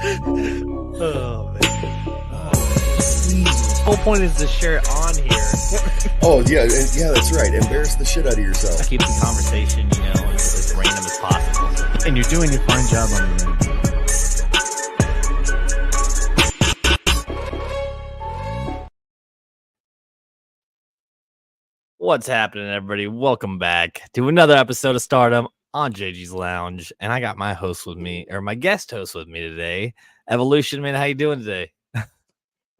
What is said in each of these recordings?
Oh man. Whole point is to share it on here. Oh yeah, that's right. Embarrass the shit out of yourself. Keep the conversation, as random as possible. And you're doing a fine job on your end. What's happening, everybody? Welcome back to another episode of Stardom on JG's Lounge. And I got my host with me, or my guest host with me today, Ev.O.Lution, man. How you doing today?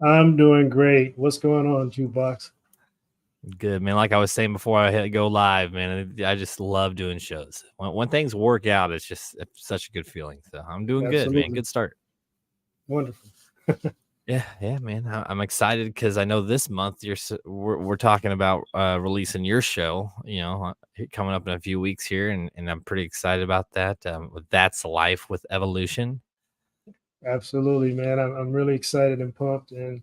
I'm doing great. What's going on, Jukebox? Good, man. Like I was saying before I hit go live, man, I just love doing shows. When things work out, it's such a good feeling. So I'm doing good, man. Good start. Wonderful. Yeah, man. I'm excited because I know this month we're talking about releasing your show, coming up in a few weeks here, and I'm pretty excited about that. That's Life with Ev.O.Lution. Absolutely, man. I'm really excited and pumped and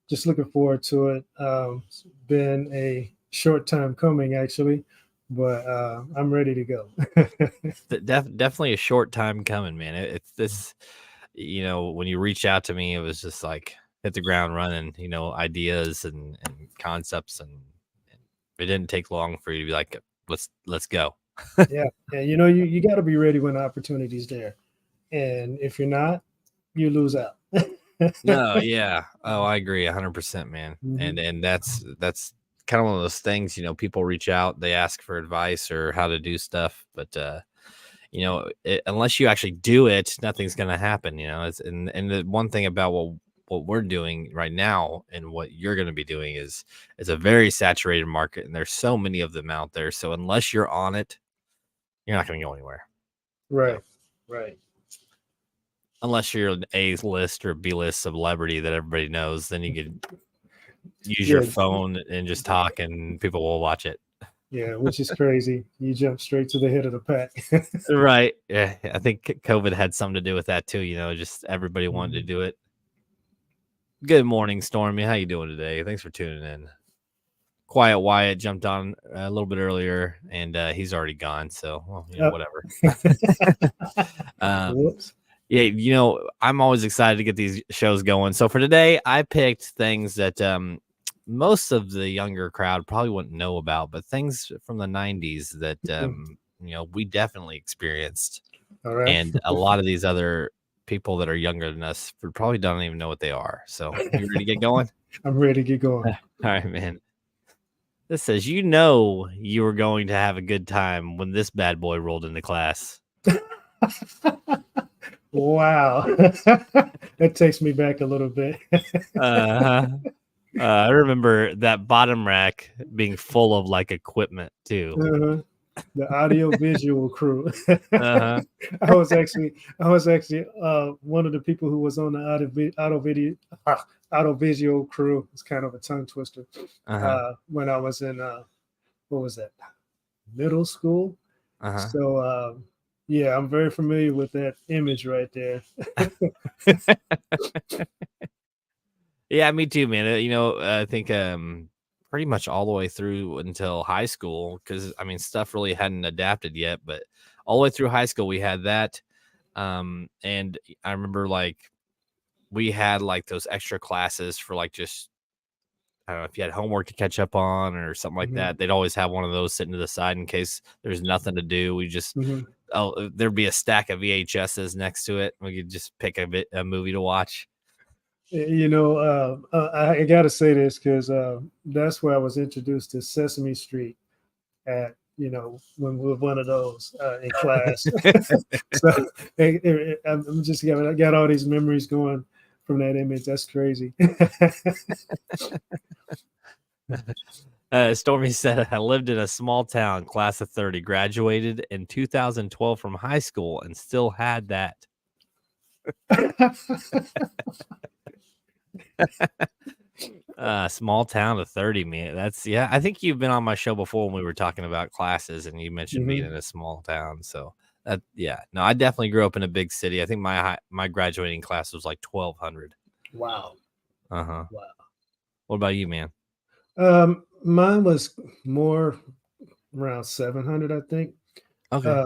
just looking forward to it. It's been a short time coming, actually, but I'm ready to go. Definitely a short time coming, man. It's this. When you reach out to me, it was just like hit the ground running, ideas and concepts. And it didn't take long for you to be like, let's go. Yeah. You got to be ready when the opportunity's there. And if you're not, you lose out. No, yeah. Oh, I agree 100%, man. Mm-hmm. And that's kind of one of those things, people reach out, they ask for advice or how to do stuff, but unless you actually do it, nothing's going to happen, and the one thing about what we're doing right now and what you're going to be doing is a very saturated market, and there's so many of them out there. So unless you're on it, you're not going to go anywhere. Right. Right. Unless you're an A list or B list celebrity that everybody knows, then you could use your phone and just talk and people will watch it. Yeah, which is crazy. You jump straight to the head of the pack. Right. Yeah. I think COVID had something to do with that too. Just everybody wanted to do it. Good morning, Stormy. How you doing today? Thanks for tuning in. Quiet Wyatt jumped on a little bit earlier and he's already gone. So, whatever. Yeah, I'm always excited to get these shows going. So for today, I picked things that most of the younger crowd probably wouldn't know about, but things from the 90s that we definitely experienced. All right. And a lot of these other people that are younger than us probably don't even know what they are. So you ready to get going? I'm ready to get going. All right, man. This says, you were going to have a good time when this bad boy rolled into class. Wow. That takes me back a little bit. I remember that bottom rack being full of like equipment too. The audio visual crew. Uh-huh. I was actually one of the people who was on the audio visual crew. It's kind of a tongue twister. When I was in what was that? Middle school. So yeah, I'm very familiar with that image right there. Yeah, me too, man. I think pretty much all the way through until high school, because stuff really hadn't adapted yet, but all the way through high school we had that. And I remember we had those extra classes for just, I don't know, if you had homework to catch up on or something like that, they'd always have one of those sitting to the side in case there's nothing to do. We just there'd be a stack of VHSs next to it. We could just pick a movie to watch. I gotta say this because that's where I was introduced to Sesame Street at when we were one of those in class. So I'm just I got all these memories going from that image. That's crazy. Stormy said, I lived in a small town, class of 30, graduated in 2012 from high school and still had that. Small town of 30, man. I think you've been on my show before when we were talking about classes and you mentioned being in a small town. So no, I definitely grew up in a big city. I think my graduating class was 1,200. Wow. Wow. What about you, man? Mine was more around 700, I think. Okay.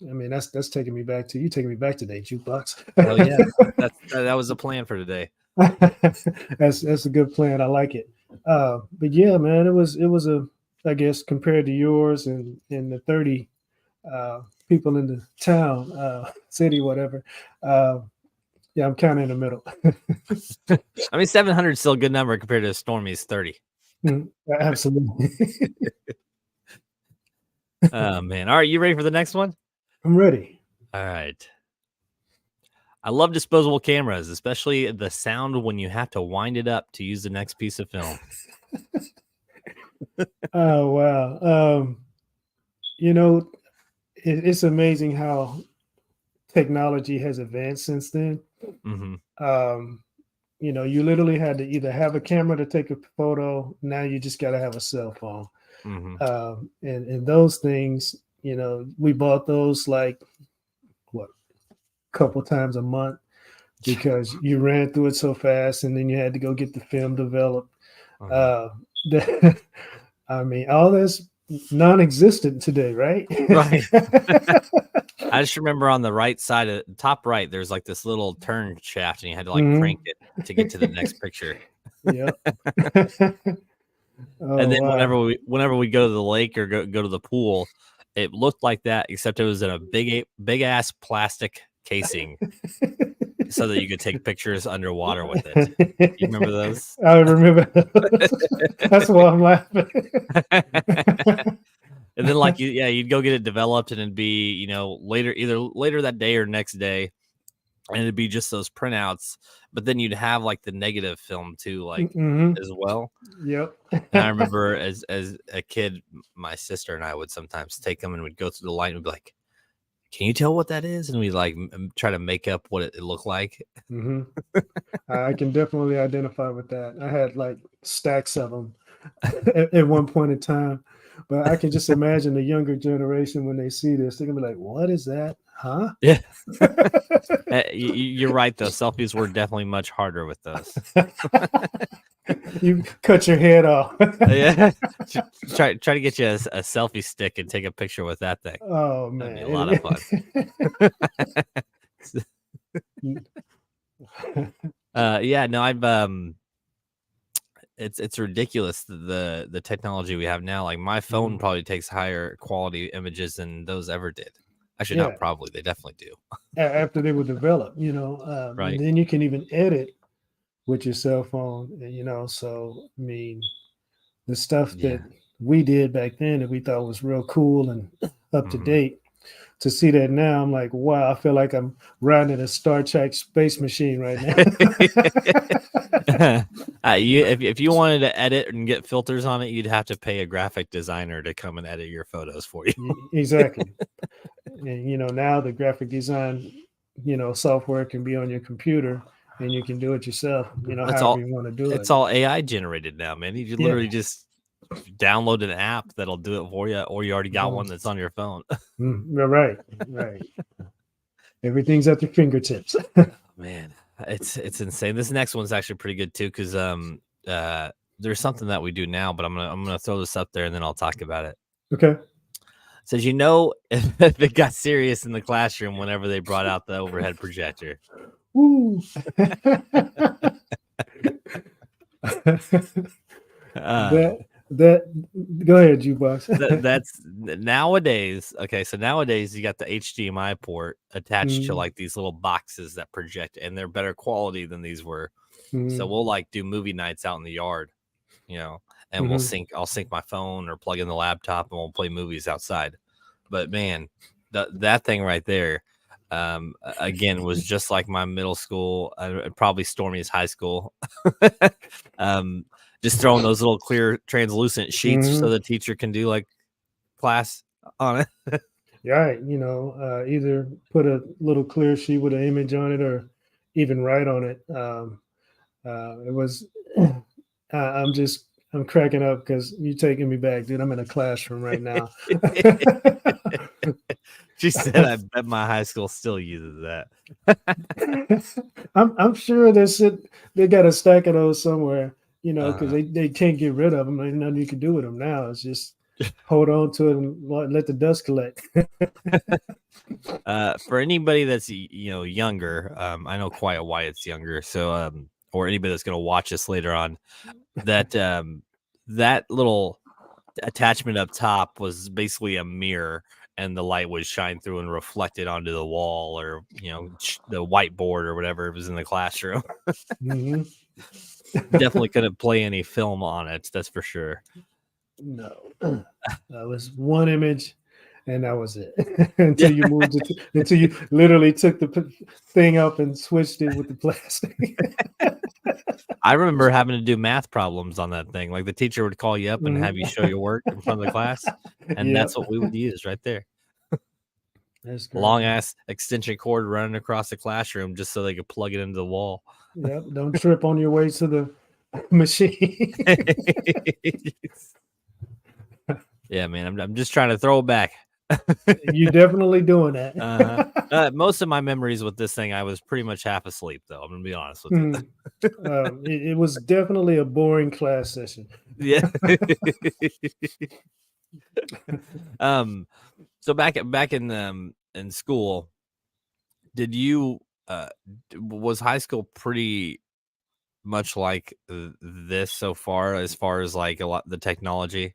I mean, that's taking me back to you taking me back today, jukebox. Oh yeah, that was the plan for today. That's a good plan. I like it. But yeah, man, it was a, I guess, compared to yours and the 30 people in the town, city, whatever. Uh, yeah, I'm kind of in the middle. I mean, 700 is still a good number compared to Stormy's 30. Absolutely. Oh man! All right, you ready for the next one? I'm ready. All right. I love disposable cameras, especially the sound when you have to wind it up to use the next piece of film. Oh wow. You know, it's amazing how technology has advanced since then. Um, you literally had to either have a camera to take a photo. Now you just got to have a cell phone. And those things, we bought those like what, couple times a month because you ran through it so fast, and then you had to go get the film developed. I mean, all that's non-existent today, right? Right. I just remember on the right side of top right, there's like this little turn shaft, and you had to like crank it to get to the next picture. Yeah. And then whenever we go to the lake or go to the pool, it looked like that, except it was in a big ass plastic casing, so that you could take pictures underwater with it. You remember those? I remember those. That's why I'm laughing. And then you'd go get it developed, and it'd be, either later that day or next day, and it'd be just those printouts, but then you'd have like the negative film too, like as well. Yep. And I remember as a kid, my sister and I would sometimes take them and we'd go through the light and we'd be like, "Can you tell what that is?" And we like try to make up what it looked like. I can definitely identify with that. I had like stacks of them at one point in time, but I can just imagine the younger generation when they see this, they're gonna be like, "What is that? Huh?" Yeah. You're right though. Selfies were definitely much harder with those. You cut your head off. Yeah. Try to get you a selfie stick and take a picture with that thing. Oh man, that'd be a lot of fun. Yeah, no, I've it's ridiculous the technology we have now. Like my phone probably takes higher quality images than those ever did. Actually, not probably. They definitely do. After they were developed, right. And then you can even edit with your cell phone, so I mean, the stuff that we did back then that we thought was real cool and up to date, to see that now, I'm like, wow, I feel like I'm riding in a Star Trek space machine right now. If you wanted to edit and get filters on it, you'd have to pay a graphic designer to come and edit your photos for you. Exactly. And now the graphic design, software can be on your computer, and you can do it yourself. However you want to do it. It's all AI generated now, man. You literally just download an app that'll do it for you, or you already got one that's on your phone. Right. Everything's at your fingertips. Man, it's insane. This next one's actually pretty good too, because there's something that we do now, but I'm gonna throw this up there and then I'll talk about it. Okay. It says, if it got serious in the classroom whenever they brought out the overhead projector. Woo. That go ahead, jukebox. That's nowadays. Okay, so nowadays you got the HDMI port attached to like these little boxes that project, and they're better quality than these were. So we'll like do movie nights out in the yard, and I'll sync my phone or plug in the laptop, and we'll play movies outside. But man, that thing right there, again, was just like my middle school, probably Stormy's high school. Just throwing those little clear translucent sheets so the teacher can do like class on it. Right. Either put a little clear sheet with an image on it or even write on it. It was, I'm cracking up because you're taking me back, dude. I'm in a classroom right now. She said, I bet my high school still uses that. I'm sure they got a stack of those somewhere, because they can't get rid of them. There's nothing you can do with them now. It's just hold on to it and let the dust collect. For anybody that's younger, I know quite why it's younger. So or anybody that's gonna watch this later on, that that little attachment up top was basically a mirror, and the light would shine through and reflect it onto the wall, or the whiteboard or whatever it was in the classroom. Mm-hmm. Definitely couldn't play any film on it, that's for sure. No, that was one image, and that was it. Until you moved it, until you literally took the thing up and switched it with the plastic. I remember having to do math problems on that thing. Like, the teacher would call you up and have you show your work in front of the class, and Yep. that's what we would use right there. That's great. Long ass extension cord running across the classroom just so they could plug it into the wall. Yep. Don't trip on your way to the machine. Yeah, man. I'm just trying to throw it back. You're definitely doing that. Most of my memories with this thing, I was pretty much half asleep, though. I'm gonna be honest with you. It was definitely a boring class session. Yeah. So back in school, did you was high school pretty much like this so far, as like a lot the technology?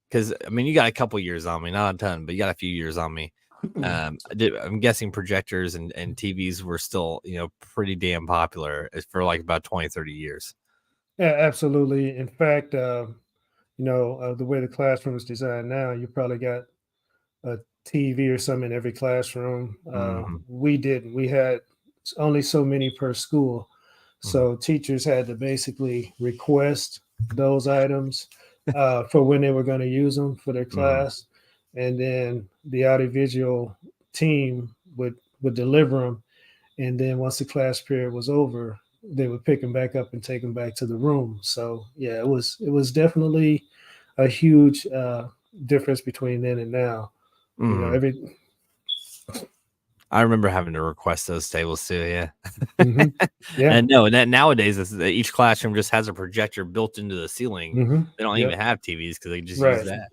Because I mean, you got a couple years on me, not a ton, but you got a few years on me. I'm guessing projectors and TVs were still pretty damn popular for like about 20-30 years. Yeah, absolutely. In fact, the way the classroom is designed now, you probably got a TV or something in every classroom. We didn't. We had only so many per school. So teachers had to basically request those items for when they were going to use them for their class. And then the audiovisual team would deliver them. And then once the class period was over, they would pick them back up and take them back to the room. So yeah, it was definitely a huge difference between then and now. I remember having to request those tables too. Yeah. Yeah. And nowadays each classroom just has a projector built into the ceiling. They don't even have TVs because they just use that.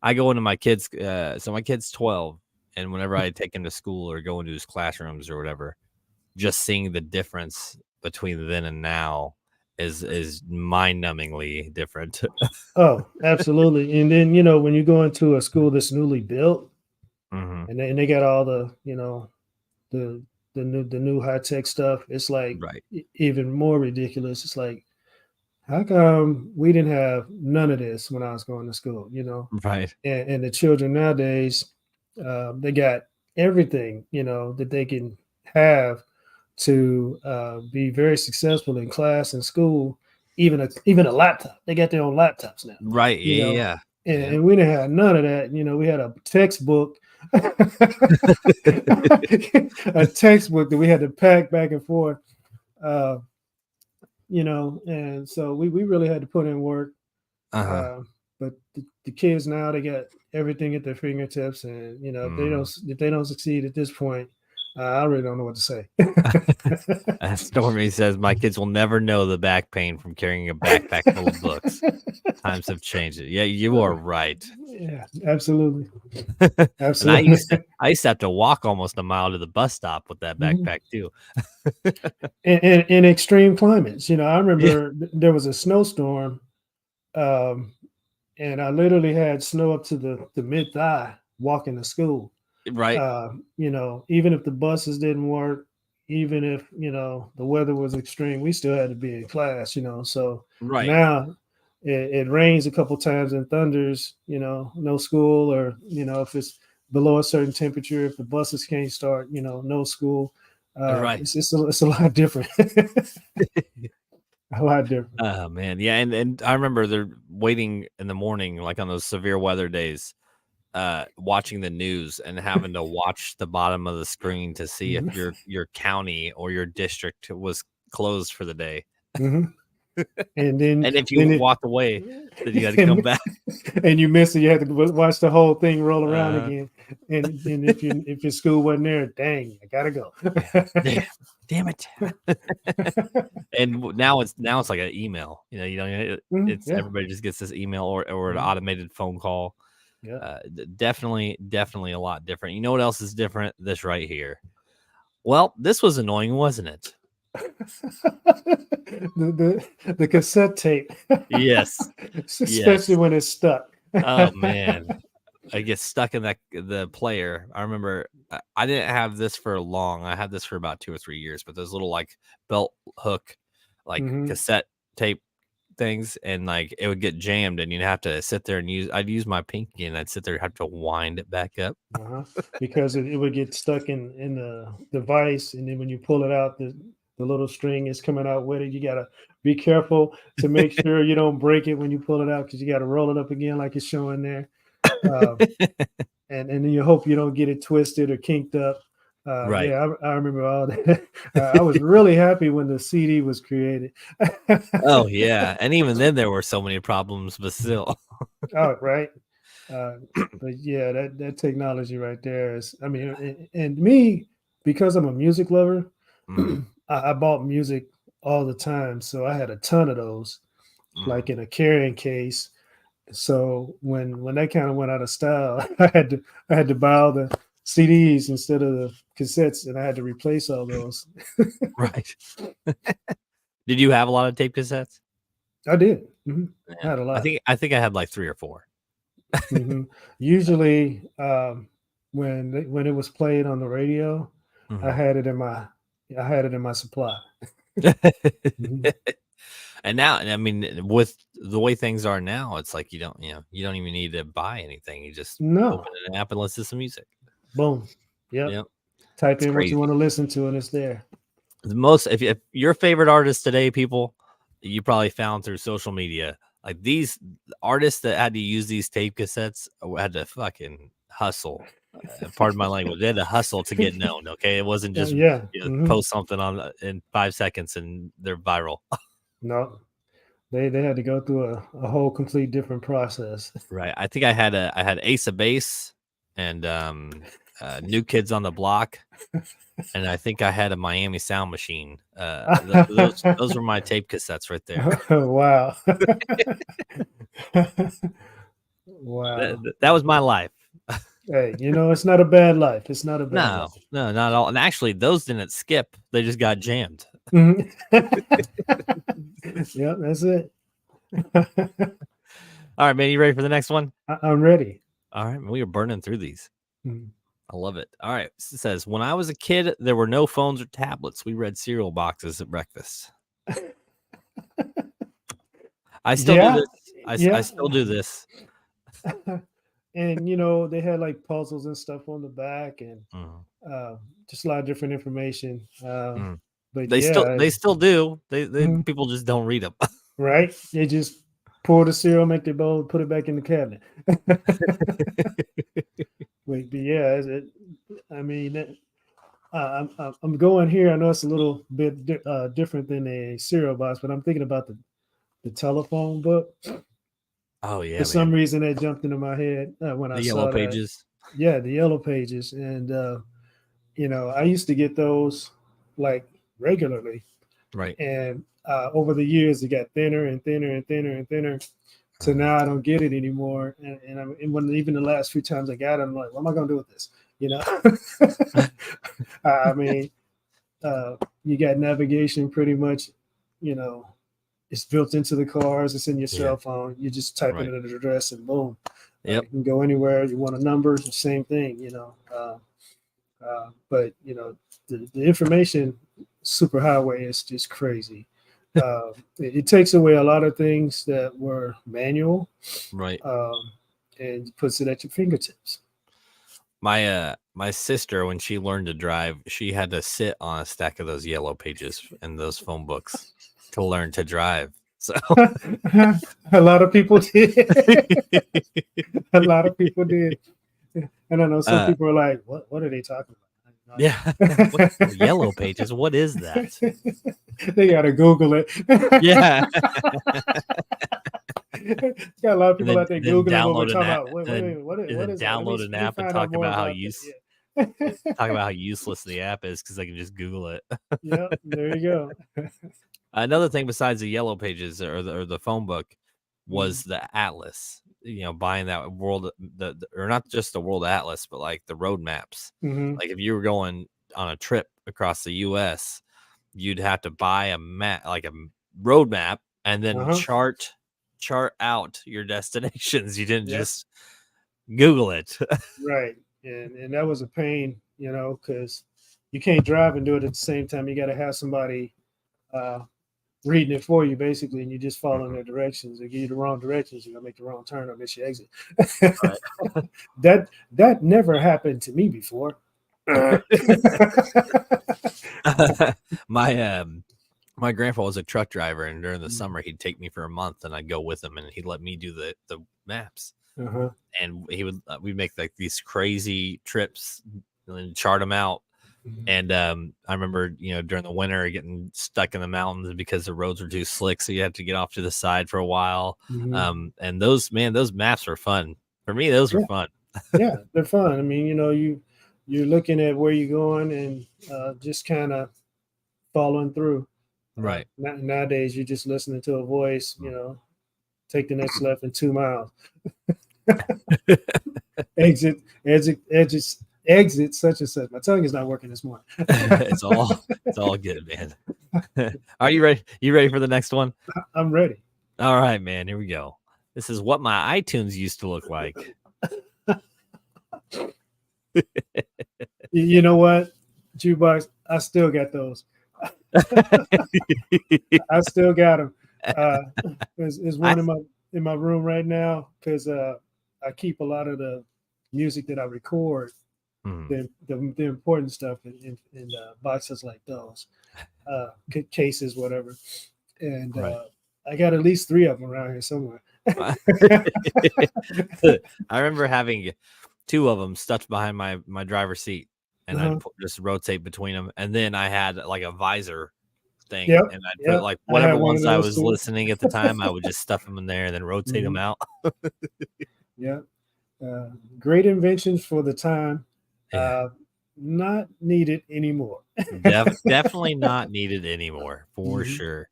I go into my kids. So my kid's 12, and whenever I take him to school or go into his classrooms or whatever, just seeing the difference between then and now is mind-numbingly different. Oh, absolutely. And then when you go into a school that's newly built, and they got all the the new high-tech stuff, it's like even more ridiculous. It's like, how come we didn't have none of this when I was going to school? Right. And the children nowadays, they got everything that they can have to be very successful in class and school. Even a laptop. They got their own laptops now. Right. Yeah. And we didn't have none of that. We had a textbook. A textbook that we had to pack back and forth. And so we really had to put in work. But the kids now, they got everything at their fingertips, and if they don't succeed at this point, I really don't know what to say. Stormy says my kids will never know the back pain from carrying a backpack full of books. Times have changed it. Yeah, you are right. Yeah, absolutely. Absolutely. I used to have to walk almost a mile to the bus stop with that backpack too. In extreme climates, I remember there was a snowstorm, and I literally had snow up to the mid thigh walking to school. Right. Even if the buses didn't work, even if the weather was extreme, we still had to be in class. So now it rains a couple times and thunders. No school, or if it's below a certain temperature, if the buses can't start, no school. It's a lot different. A lot different. Oh man, yeah, and I remember they're waiting in the morning, like on those severe weather days, watching the news and having to watch the bottom of the screen to see if your county or your district was closed for the day. And then And if you walked away, then you had to come back. and you miss it. You had to watch the whole thing roll around again. And if your school wasn't there, dang, I gotta go. Damn it. And now it's like an email. It's everybody just gets this email or an automated phone call. Yeah. Definitely a lot different. You know what else is different? This right here. Well, this was annoying, wasn't it? the cassette tape. Yes. Especially when it's stuck. Oh man. I get stuck in the player. I remember I didn't have this for long. I had this for about 2 or 3 years, but those little like belt hook, like cassette tape things, and like it would get jammed, and you'd have to sit there and I'd use my pinky, and I'd sit there and have to wind it back up. Because it would get stuck in the device, and then when you pull it out, the little string is coming out with it. You gotta be careful to make sure you don't break it when you pull it out, because you got to roll it up again like it's showing there. And then you hope you don't get it twisted or kinked up. Right. Yeah, I remember all that. I was really happy when the CD was created. Oh yeah, and even then there were so many problems, but still. Oh right. But yeah, that technology right there is. I mean, and me, because I'm a music lover, I bought music all the time, so I had a ton of those, like in a carrying case. So when that kind of went out of style, I had to buy all the CDs instead of the cassettes, and I had to replace all those. Right. Did you have a lot of tape cassettes? I did. Yeah. I had a lot. I think I had like 3 or 4. Usually, when it was played on the radio, I had it in my supply. And now, I mean, with the way things are now, it's like you don't even need to buy anything. You just open an app and listen to some music. Boom. Yep. Type in what you want to listen to, and it's there. If your favorite artist today, people, you probably found through social media. Like these artists that had to use these tape cassettes had to fucking hustle. Pardon my language. They had to hustle to get known. Okay, it wasn't just post something on in 5 seconds and they're viral. No, they had to go through a whole complete different process. Right. I think I had Ace of Base and New Kids on the Block, and I think I had a Miami Sound Machine. Those were my tape cassettes right there. Wow. Wow. That was my life. Hey, it's not a bad life. It's not a bad life. No, not at all. And actually, those didn't skip. They just got jammed. Yep, that's it. All right, man. You ready for the next one? I'm ready. All right, we are burning through these. I love it. All right. It says, when I was a kid, there were no phones or tablets. We read cereal boxes at breakfast. I still do this. I still do this. And they had like puzzles and stuff on the back, and just a lot of different information. But they still do. They people just don't read them. Right? They just pour the cereal, make their bowl, put it back in the cabinet. Wait, but yeah, I mean, I'm going here. I know it's a little bit different than a cereal box, but I'm thinking about the telephone book. Oh yeah. For some reason, that jumped into my head when I saw Yellow Pages. Yeah, the Yellow Pages, and I used to get those like regularly. Right. And over the years, it got thinner and thinner and thinner and thinner. So now I don't get it anymore. And when even the last few times I got it, I'm like, what am I going to do with this? I mean, you got navigation pretty much, it's built into the cars. It's in your cell phone. You just type in an address and boom. You can go anywhere. You want a number, the same thing, but, the information superhighway is just crazy. It takes away a lot of things that were manual, right? And puts it at your fingertips. My sister, when she learned to drive, she had to sit on a stack of those Yellow Pages and those phone books to learn to drive. So a lot of people did. A lot of people did. And I know some people are like, what are they talking about? Yeah. What's the yellow pages? What is that? They gotta Google it. Yeah. Got a lot of And people out there then Googling what we're download an talking app about. Wait, and then what is that? download an Let me app and find out talk more about how about that. Yeah. talk about how useless the app is because I can just Google it. Yeah, there you go. Another thing besides the yellow pages or the phone book Mm, was the atlas. Buying that world, or not just the world atlas, but like the road maps. mhm. Like if you were going on a trip across the U.S., you'd have to buy a map, like a road map, and then Uh-huh. chart out your destinations. You didn't Yep. just Google it. Right. And that was a pain, because you can't drive and do it at the same time. You got to have somebody uh, reading it for you, basically, and you just following Mhm. their directions. They give you the wrong directions, you're gonna make the wrong turn or miss your exit. Right. that never happened to me before. my my grandpa was a truck driver, and during the Mhm. summer he'd take me for a month, and I'd go with him, and he'd let me do the maps. Uh-huh. And we'd make like these crazy trips and chart them out. Mhm. And I remember, during the winter getting stuck in the mountains because the roads were too slick, so you had to get off to the side for a while. Mhm. And those maps were fun for me. Those were Yeah, fun. yeah, they're fun. I mean, you're looking at where you're going and just kind of following through. Right. Nowadays, you're just listening to a voice. Mm. Take the next left in 2 miles. Exit such and such. My tongue is not working this morning. it's all good, man. Are you ready? You ready for the next one? I'm ready. All right, man. Here we go. This is what my iTunes used to look like. You know what, Jukebox? I still got those. I still got them. There's one in my room right now because I keep a lot of the music that I record, the important stuff in boxes like those, cases, whatever. And Right. I got at least 3 of them around here somewhere. I remember having 2 of them stuffed behind my driver's seat, and I'd just rotate between them. And then I had like a visor thing, Yep, and I'd put yep. like I whatever have one of ones I those was too. listening at the time, I would just stuff them in there and then rotate them out. Yeah. Great inventions for the time. Yeah. Not needed anymore. Definitely not needed anymore for Mhm. sure.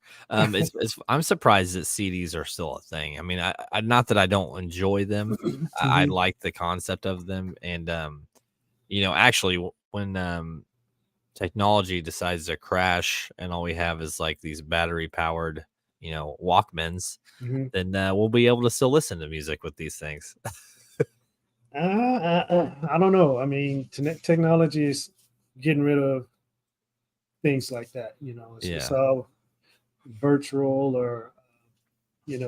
I'm surprised that CDs are still a thing. I mean, I not that I don't enjoy them. I Mhm. like the concept of them, and actually, when technology decides to crash and all we have is like these battery powered, Walkmans, Mhm. then we'll be able to still listen to music with these things. I don't know. I mean, technology is getting rid of things like that. It's Yeah. all virtual, or you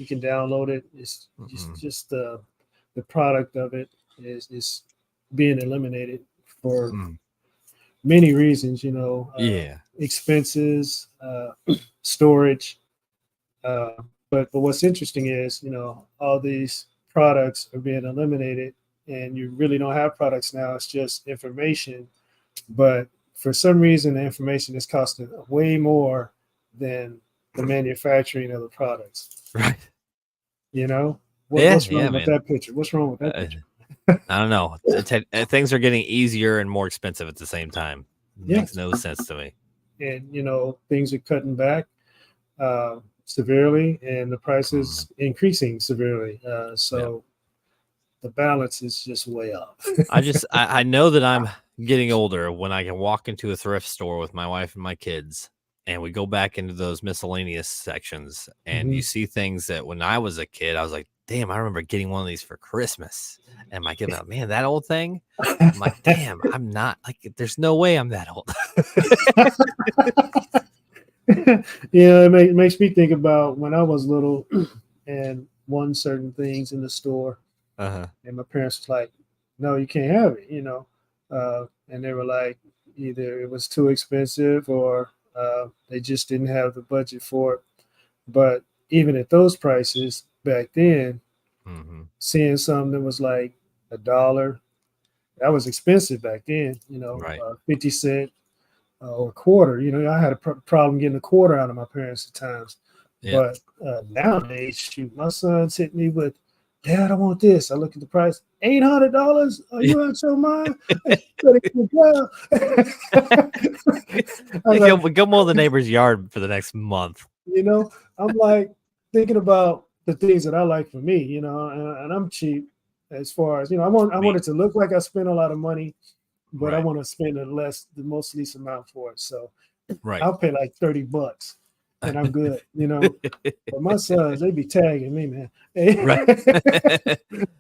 can download it. It's Mm-mm. just the product of it is being eliminated for Mm. many reasons. Yeah. Expenses, storage. But what's interesting is, all these products are being eliminated, and you really don't have products now. It's just information. But for some reason, the information is costing way more than the manufacturing of the products. Right. You know, Yeah. what's Yeah, wrong with man. that picture? What's wrong with that Uh, picture? I don't know. Things are getting easier and more expensive at the same time. Makes Yes, no sense to me. and things are cutting back severely, and the Mm. prices increasing severely. Yeah. So the balance is just way off. I know that I'm getting older when I can walk into a thrift store with my wife and my kids, and we go back into those miscellaneous sections, and you Mhm. see things that when I was a kid, I was like, damn, I remember getting one of these for Christmas. And my kid, like, man, that old thing. I'm like, damn, I'm not like, there's no way I'm that old. It makes me think about when I was little and won certain things in the store, Uh-huh. and my parents was like, "No, you can't have it," and they were like, either it was too expensive or they just didn't have the budget for it. But even at those prices back then, Hmm. seeing something that was like $1, that was expensive back then. Right. 50 cent or a quarter. I had a problem getting a quarter out of my parents at times. Yeah. But nowadays, shoot, my son's hit me with, Dad, I want this. I look at the price, $800. Are you out your mind? Better get a job. I'm like, Go mow the neighbor's yard for the next month. I'm like thinking about the things that I like for me, and I'm cheap as far as, I want it to look like I spent a lot of money, but I Right. want to spend the most least amount for it. So Right. I'll pay like $30 and I'm good, But my sons, they be tagging me, man. Right.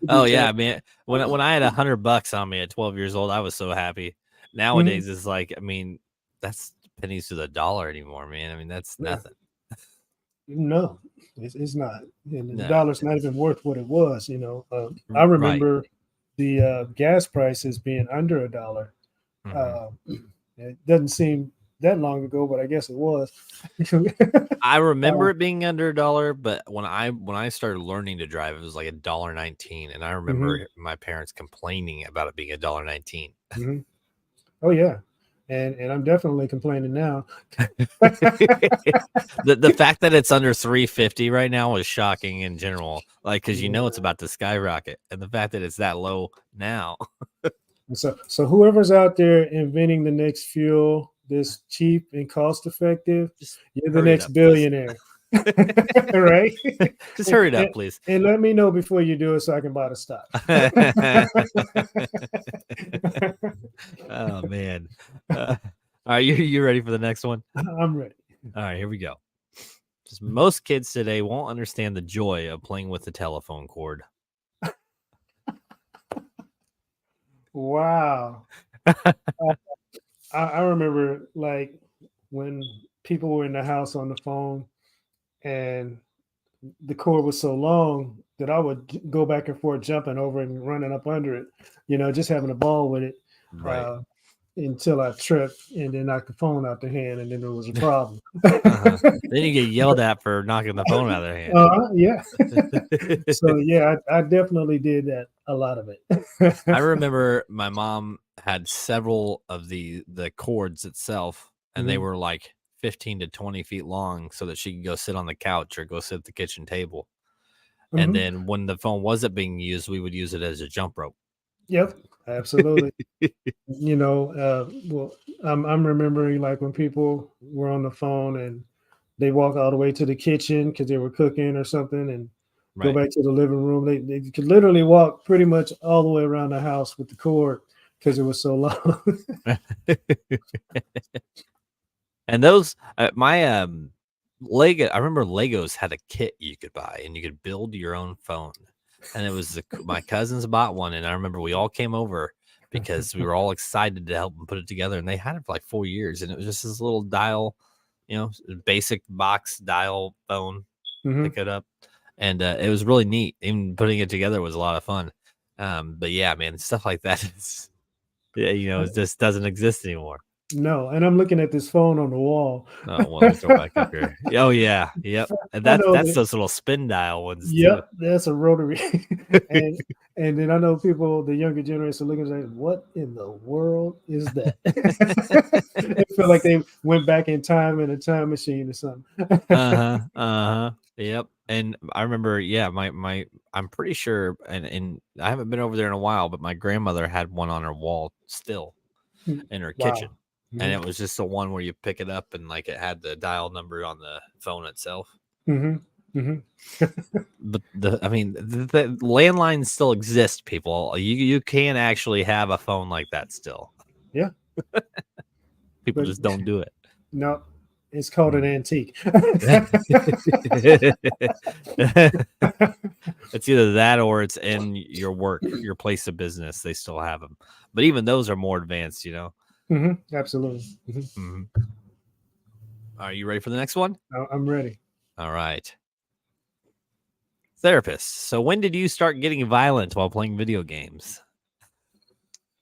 Oh yeah, man. When I had $100 on me at 12 years old, I was so happy. Nowadays, it's like, I mean, that's pennies to the dollar anymore, man. I mean, that's nothing. No, it's not. And the No. dollar's not even worth what it was. I Right. remember the gas prices being under a dollar. It doesn't seem that long ago, but I guess it was. I remember it being under a dollar, but when I started learning to drive, it was like $1.19, and I remember my parents complaining about it being $1.19. Oh yeah, and I'm definitely complaining now. The fact that it's under $3.50 right now is shocking in general, like because it's about to skyrocket, and the fact that it's that low now. So whoever's out there inventing the next fuel that's cheap and cost effective, you're the next billionaire. Right? Just hurry it up, please. And let me know before you do it so I can buy the stock. Oh man. All right, you ready for the next one? I'm ready. All right, here we go. Just most kids today won't understand the joy of playing with the telephone cord. Wow. I remember like when people were in the house on the phone and the cord was so long that I would go back and forth, jumping over it and running up under it, just having a ball with it. Right. Until I tripped and then knocked the phone out the hand, and then there was a problem. Then you get yelled at for knocking the phone out of their hand. Yeah. So yeah, I definitely did that, a lot of it. I remember my mom had several of the cords itself, and they were like 15 to 20 feet long, so that she could go sit on the couch or go sit at the kitchen table. And then when the phone wasn't being used, we would use it as a jump rope. Yep, absolutely. Well, I'm remembering like when people were on the phone and they walk all the way to the kitchen because they were cooking or something, and go back to the living room. They could literally walk pretty much all the way around the house with the cord because it was so long. And those my Lego, I remember Legos had a kit you could buy and you could build your own phone. And it was my cousins bought one, and I remember we all came over because we were all excited to help them put it together, and they had it for like 4 years, and it was just this little dial, basic box dial phone. Pick it up, and it was really neat. Even putting it together was a lot of fun. But yeah, man, stuff like that is, it just doesn't exist anymore. No, and I'm looking at this phone on the wall. Oh, well, let me throw back up here. Oh yeah, yep. And that's those little spin dial ones. Yep, that's a rotary. and then I know people, the younger generation, are looking at what in the world is that? They feel like they went back in time in a time machine or something. Yep. And I remember, yeah, I'm pretty sure, and I haven't been over there in a while, but my grandmother had one on her wall still in her kitchen. And it was just the one where you pick it up and like it had the dial number on the phone itself. But the landlines still exist, people. You can actually have a phone like that still. Yeah. People just don't do it. No, it's called an antique. It's either that or it's in your place of business. They still have them, but even those are more advanced, Absolutely. Are you ready for the next one? I'm ready. All right. Therapist. So when did you start getting violent while playing video games?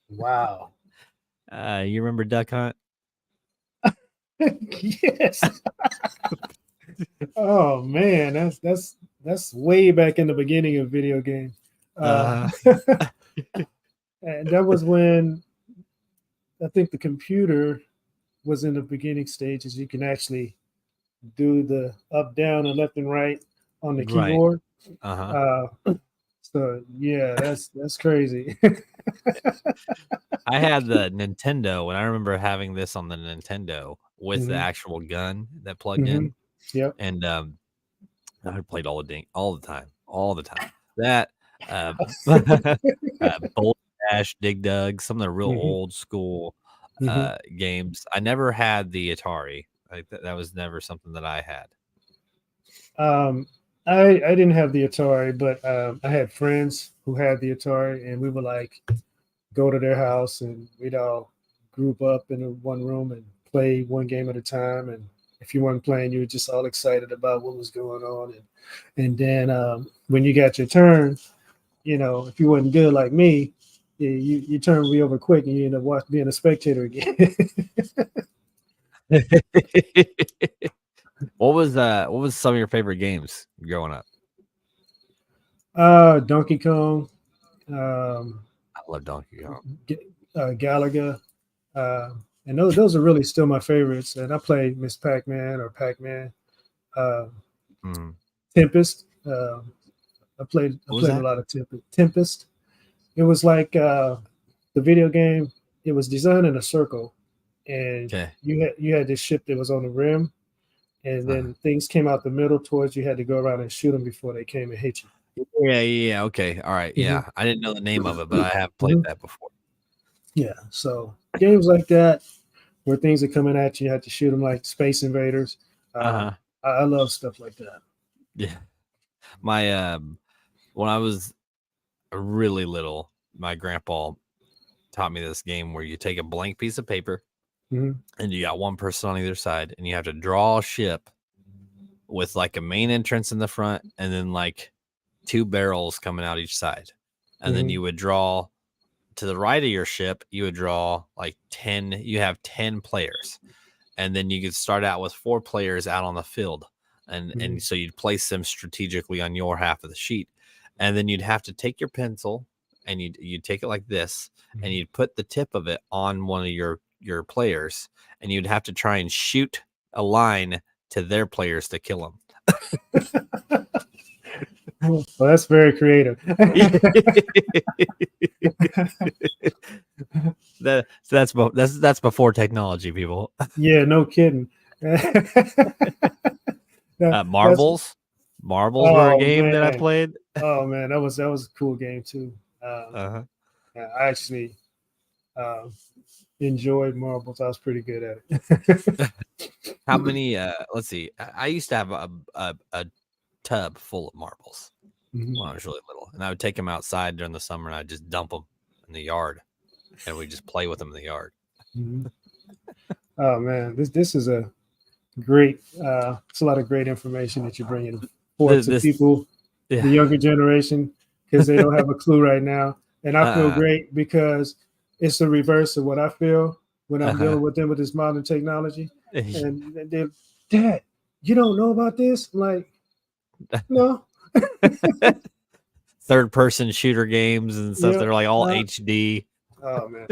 Wow. You remember Duck Hunt? Yes. Oh man, that's way back in the beginning of video games. And that was when I think the computer was in the beginning stages. You can actually do the up, down, and left and right on the Right. keyboard. Uh-huh. So yeah, that's crazy. I had the Nintendo, and I remember having this on the Nintendo with the Hmm. actual gun that plugged Hmm. in, Yep. and I played all the time, all the time. That uh, Bolt Dash, Dig Dug, some of the real Hmm. old school Hmm. games. I never had the Atari. Like that was never something that I had. Um, I didn't have the Atari, but I had friends who had the Atari, and we would like go to their house, and we'd all group up in one room and play one game at a time. And if you weren't playing, you were just all excited about what was going on. And then when you got your turn, if you wasn't good like me, you turn me over quick, and you end up being a spectator again. What was some of your favorite games growing up? Donkey Kong, um, I love Donkey Kong. Galaga. Uh, and those are really still my favorites. And I played Miss Pac-Man or Pac-Man, uh, Mm. Tempest. I What was played a that? lot of Tempest. It was like the video game. It was designed in a circle, and Okay. you had this ship that was on the rim, and Uh, then things came out the middle towards you. Had to go around and shoot them before they came and hit you. yeah. Okay. All right. Hmm. Yeah. I didn't know the name of it, but I have played Hmm. that before. Yeah. So games like that, where things are coming at you, you have to shoot them like Space Invaders. Uh-huh. I love stuff like that. Yeah. My when I was really little, my grandpa taught me this game where you take a blank piece of paper Hmm. and you got one person on either side, and you have to draw a ship with like a main entrance in the front and then like two barrels coming out each side. And then Hmm. you would draw to the right of your ship, you would draw like 10, you have 10 players. And then you could start out with 4 players out on the field. And Hmm. so you'd place them strategically on your half of the sheet. And then you'd have to take your pencil and you'd take it like this, and you'd put the tip of it on one of your players, and you'd have to try and shoot a line to their players to kill them. Well, that's very creative. That's before technology, people. Yeah, no kidding. That's Marbles were a oh game that I man, played. oh man, that was a cool game too. Uh-huh. Yeah, I actually uh, enjoyed marbles. I was pretty good at it. How many? Let's see. I used to have a tub full of marbles Mhm. when I was really little, and I would take them outside during the summer, and I'd just dump them in the yard, and we just play with them in the yard. Mhm. Oh man, this is a great. It's a lot of great information that you're bringing forth to This, people, the yeah. younger generation, because they don't have a clue right now. And I feel Uh, great because it's the reverse of what I feel when I'm uh-huh. dealing with them with this modern technology. And they're, Dad, you don't know about this? I'm like, no. Third person shooter games and stuff Yeah. that are like all HD. Oh man.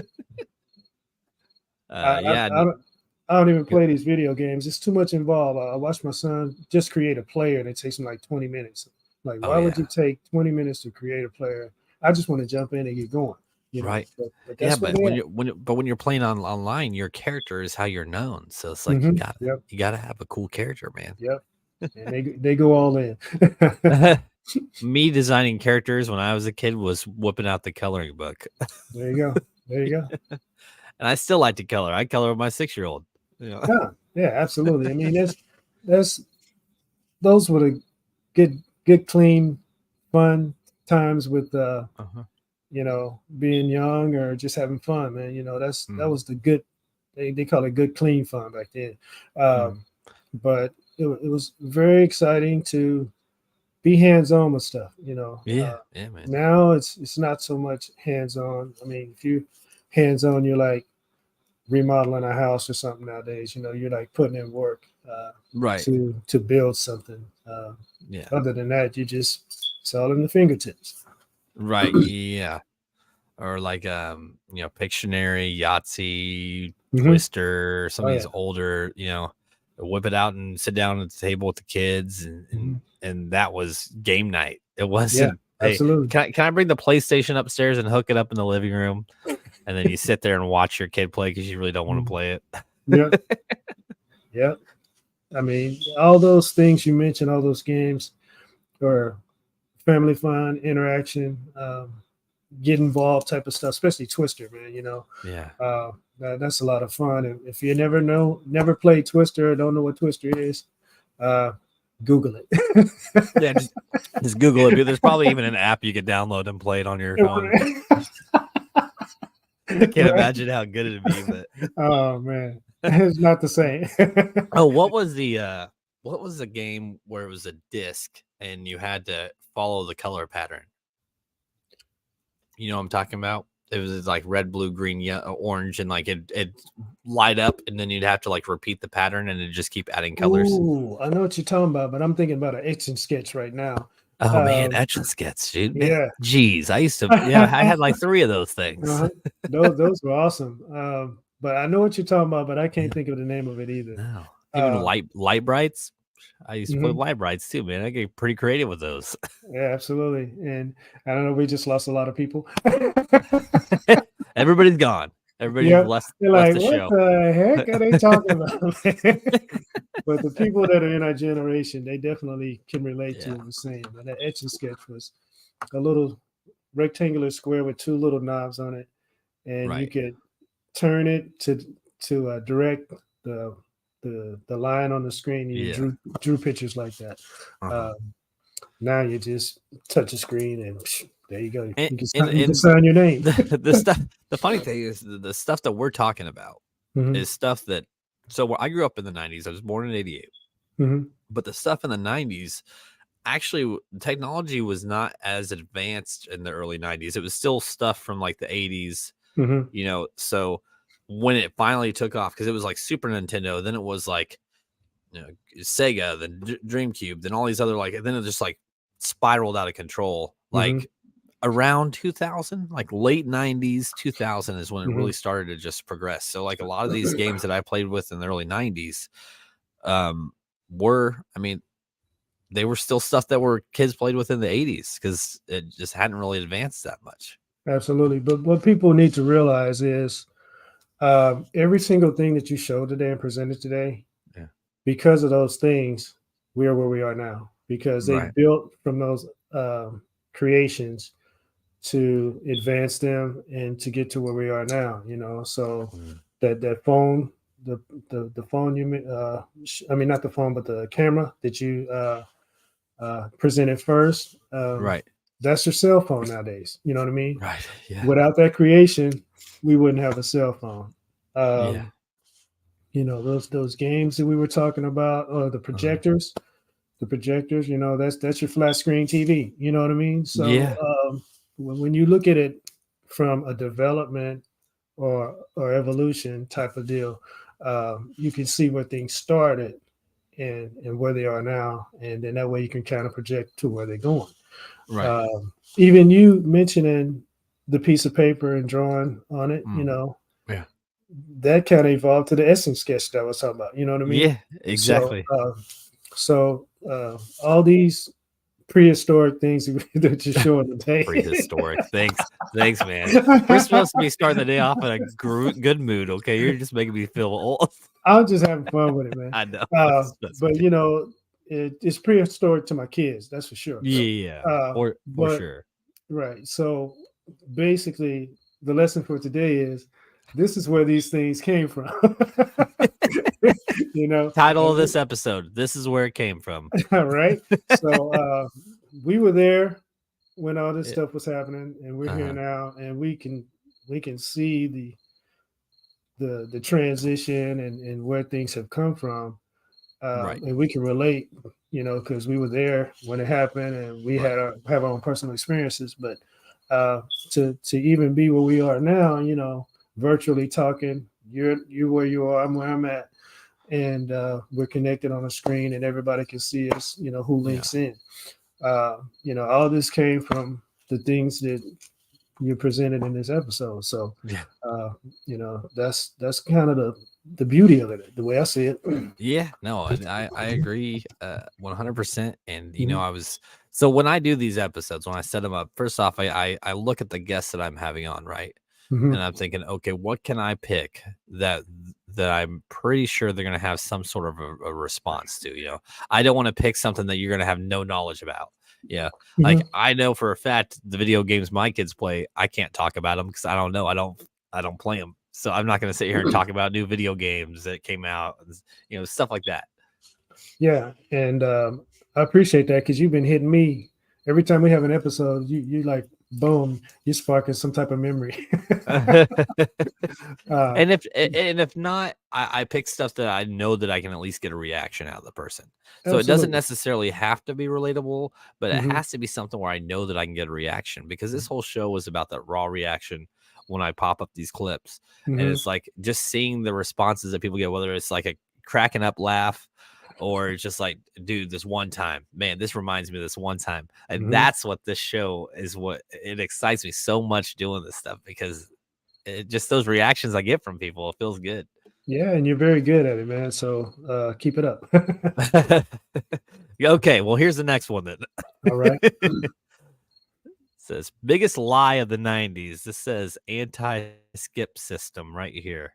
Yeah. I don't even play these video games. It's too much involved. I watch my son just create a player, and it takes him like 20 minutes. Like, Oh why would yeah. you take 20 minutes to create a player? I just want to jump in and get going, Right. But Yeah, that's where but they when at. you're playing online, your character is how you're known. So it's like Hmm. Yep, you gotta have a cool character, man. yep. And they go all in. Me designing characters when I was a kid was whipping out the coloring book. There you go. There you go. And I still like to color. I color with my 6-year-old. You know? Yeah, yeah, absolutely. I mean, that's those were the good, clean, fun times with Uh-huh. being young or just having fun, man. That Mm, was the good. They call it good, clean fun back then. mm. But it was very exciting to be hands on with stuff. Yeah, yeah, man. Now it's not so much hands on. I mean, if you hands on, you're like remodeling a house or something nowadays. You're like putting in work Right. to build something. Yeah. Other than that, you just it's all in the fingertips. Right. Yeah. or like Pictionary, Yahtzee, Mhm. Twister, some Oh of yeah. these older, whip it out and sit down at the table with the kids, and Mhm. that was game night. It Yeah, wasn't, hey, absolutely. can I bring the PlayStation upstairs and hook it up in the living room, and then you sit there and watch your kid play because you really don't want to Mhm. play it. Yeah. Yeah. I mean, all those things you mentioned, all those games, or family fun, interaction, get involved type of stuff, especially Twister, man. Yeah. That's a lot of fun. And if you never played Twister, or don't know what Twister is, uh, Google it. Yeah, just Google it. There's probably even an app you could download and play it on your phone. I can't Right. imagine how good it'd be, but Oh man, it's not the same. oh, what was the game where it was a disc and you had to follow the color pattern? You know what I'm talking about? It was like red, blue, green, yellow, orange, and like it light up, and then you'd have to like repeat the pattern, and it just keep adding colors. Ooh, I know what you're talking about, but I'm thinking about an etch and sketch right now. Oh man, Um, etch and sketch, dude. Man, yeah. geez, I used to. Yeah, I had like 3 of those things. Uh-huh. Those were awesome. But I know what you're talking about, but I can't Yeah, think of the name of it either. no, even Uh, light brights. I used to play mhm. light brights too, man. I get pretty creative with those. Yeah, absolutely. And I don't know, we just lost a lot of people. Everybody's gone. Everybody's Yeah, left they're left like, the what show. the heck are they talking about? But the people that are in our generation, they definitely can relate to Yeah, what we're saying. But that etch and sketch was a little rectangular square with 2 little knobs on it, and you right. could turn it to direct the line on the screen, and you Yeah. drew pictures like that. Uh-huh. Um, Now you just touch a screen and there you go. And You can sign your name. the stuff. The funny thing is the stuff that we're talking about Mhm, is stuff that. So I grew up in the '90s. I was born in '88, mhm, but the stuff in the '90s, actually, technology was not as advanced in the early '90s. It was still stuff from like the '80s, mhm, So when it finally took off, because it was like Super Nintendo, then it was like Sega, then Dreamcube, then all these other then it just like spiraled out of control. mhm, Like around 2000, like late 90s, 2000 is when it mhm. really started to just progress. So like a lot of these games that I played with in the early 90s, um, I mean, they were still stuff that were kids played with in the 80s because it just hadn't really advanced that much. Absolutely. But what people need to realize is every single thing that you showed today and presented today, Yeah. because of those things, we are where we are now because they Right. built from those creations to advance them and to get to where we are now. So Mm. that phone, the phone I mean, not the phone, but the camera that you presented first. Right. That's your cell phone nowadays. You know what I mean? Right. Yeah. Without that creation, we wouldn't have a cell phone. Yeah. Those games that we were talking about, or the Uh-huh. projectors. The projectors, that's your flat screen TV. You know what I mean? So Yeah. when you look at it from a development or evolution type of deal, you can see where things started and where they are now, and then that way you can kind of project to where they're going. Right. Even you mentioning the piece of paper and drawing on it, Mm. Yeah. that kind of evolved to the essence sketch that I was talking about. You know what I mean? Yeah. So, Exactly. all these prehistoric things that you're showing today. Prehistoric. Thanks, man. We're supposed to be starting the day off in a good mood. Okay, you're just making me feel old. I'm just having fun with it, man. I know. That's But okay. it's prehistoric to my kids, that's for sure. Yeah. For But sure. right. So basically, the lesson for today is this is where these things came from. Title of this episode: This is where it came from. Right. So we were there when all this Yeah. stuff was happening, and we're here Uh-huh. now, and we can see the transition and where things have come from, Right. and we can relate, because we were there when it happened, and we Right. have our own personal experiences. But to even be where we are now, virtually talking, you're where you are, I'm where I'm at, and we're connected on a screen, and everybody can see us, who Yeah. links in. All this came from the things that you presented in this episode. So, Yeah. that's kind of the beauty of it, the way I see it. Yeah, no, and I agree 100%. And Mhm, I was so when I do these episodes, when I set them up, first off, I look at the guests that I'm having on, right? mhm. And I'm thinking, okay, what can I pick that I'm pretty sure they're gonna have some sort of a response to, I don't want to pick something that you're gonna have no knowledge about. Yeah. Like Mhm. I know for a fact the video games my kids play, I can't talk about them because I don't know. I don't play them. So I'm not gonna sit here and talk about new video games that came out, and stuff like that. Yeah, and I appreciate that because you've been hitting me every time we have an episode. You like boom, you sparking some type of memory. uh, And if not, I pick stuff that I know that I can at least get a reaction out of the person. So it doesn't Absolutely. necessarily have to be relatable, but it Hmm. has to be something where I know that I can get a reaction, because this whole show was about that raw reaction when I pop up these clips. And Hmm. it's like just seeing the responses that people get, whether it's like a cracking up laugh or it's just like, dude, this one time, man, this reminds me of this one time. And Hmm. that's what this show is, what it excites me so much doing this stuff, because just those reactions I get from people, it feels good. Yeah, and you're very good at it, man. So keep it up. Okay, well, here's the next one then. All right. Says biggest lie of the 90s. This says anti-skip system right here.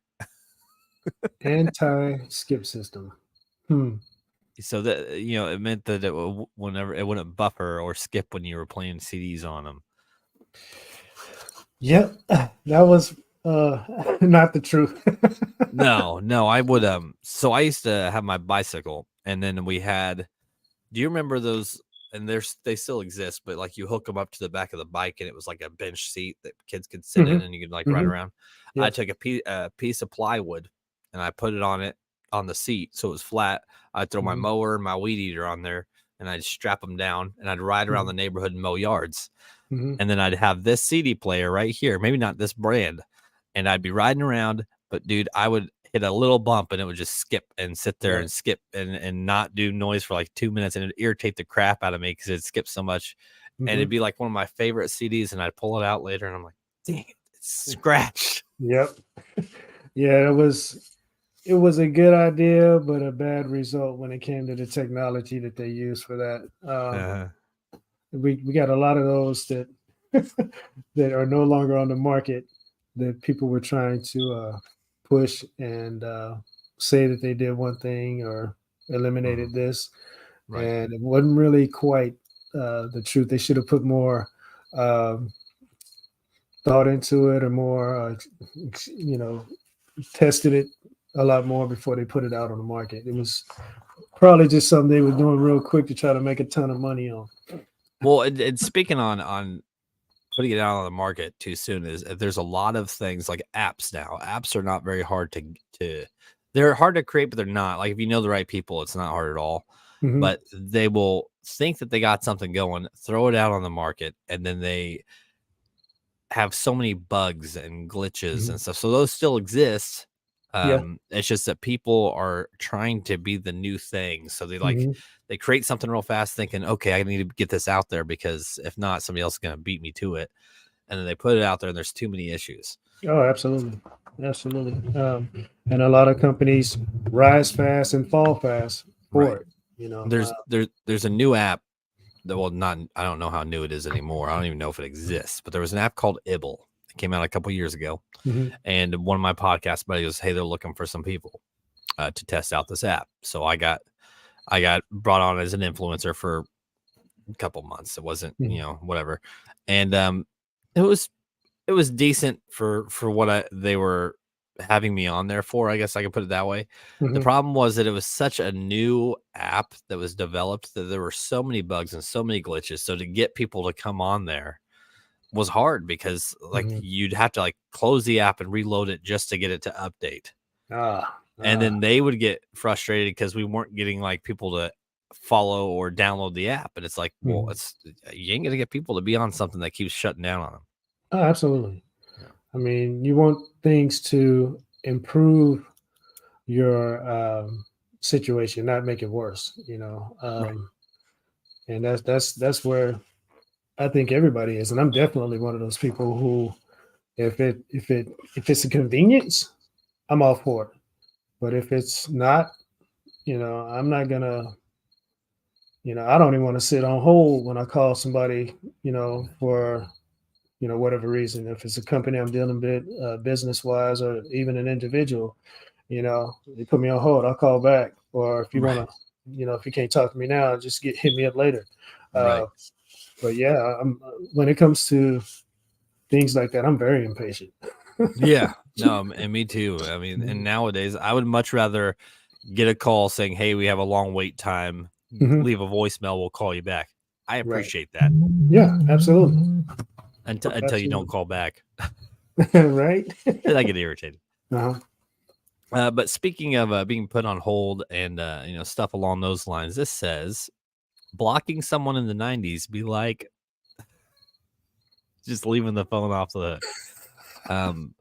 Anti-skip system. Hmm. So that it meant that whenever it wouldn't buffer or skip when you were playing CDs on them. Yep, that was not the truth. No, I would so I used to have my bicycle, and then we had, do you remember those? And they still exist, but like you hook them up to the back of the bike, and it was like a bench seat that kids could sit Hmm. in, and you could like ride Hmm. around. I Yes. took a piece of plywood and I put it on the seat so it was flat. I'd throw my Hmm. mower and my weed eater on there, and I'd strap them down, and I'd ride around Hmm. the neighborhood and mow yards. Hmm. And then I'd have this CD player right here, maybe not this brand, and I'd be riding around, but dude, I would hit a little bump and it would just skip and sit there Right. and skip and not do noise for like 2 minutes, and it'd irritate the crap out of me because it skipped so much. And it'd Hmm. be like one of my favorite CDs, and I'd pull it out later and I'm like, dang it, it's scratched. Yep. Yeah, it was a good idea, but a bad result when it came to the technology that they use for that. Uh, We got a lot of those that that are no longer on the market that people were trying to push and say that they did one thing or mhm, eliminated this, right. and it wasn't really quite the truth. They should have put more um, thought into it or more, you know, tested it a lot more before they put it out on the market. It was probably just something they were doing real quick to try to make a ton of money on. Well, and speaking on putting it out on the market too soon, is there's a lot of things like apps now. Apps are not very hard to they're hard to create, but they're not. Like if you know the right people, it's not hard at all. Hmm. But they will think that they got something going, throw it out on the market, and then they have so many bugs and glitches Hmm. and stuff. So those still exist. Yeah. It's just that people are trying to be the new thing. So Hmm. they create something real fast, thinking, okay, I need to get this out there because if not, somebody else is going to beat me to it. And then they put it out there, and there's too many issues. Oh, absolutely. Absolutely. And a lot of companies rise fast and fall fast for Right. it. You know, There's a new app that, well, not, I don't know how new it is anymore. I don't even know if it exists, but there was an app called Ibble. It came out a couple years ago, mhm, and one of my podcast buddies goes, "Hey, they're looking for some people to test out this app." So I got brought on as an influencer for a couple months. It wasn't, mhm, whatever, and it was it was decent for what they were having me on there for. I guess I could put it that way. The mhm, problem was that it was such a new app that was developed that there were so many bugs and so many glitches. So to get people to come on there was hard, because like mhm. you'd have to like close the app and reload it just to get it to update. Ah, And ah. then they would get frustrated because we weren't getting like people to follow or download the app. And it's like, well, Mhm. it's you ain't gonna get people to be on something that keeps shutting down on them. Oh, absolutely. Yeah. I mean, you want things to improve your situation, not make it worse. Right. And that's where I think everybody is, and I'm definitely one of those people who, if it's a convenience, I'm all for it. But if it's not, I'm not gonna, I don't even want to sit on hold when I call somebody, for whatever reason. If it's a company I'm dealing with, business wise, or even an individual, they put me on hold, I'll call back. Or if you want Right. to, if you can't talk to me now, just hit me up later. Uh, Right. but yeah, when it comes to things like that, I'm very impatient. Yeah. No, and me too. I mean, and nowadays I would much rather get a call saying, "Hey, we have a long wait time. Mhm. Leave a voicemail. We'll call you back." I Right. appreciate that Yeah, absolutely. until you don't Absolutely. call back. Right? Then I get irritated. Uh-huh. But speaking of being put on hold and stuff along those lines, this says blocking someone in the '90s be like just leaving the phone off the hook. Um,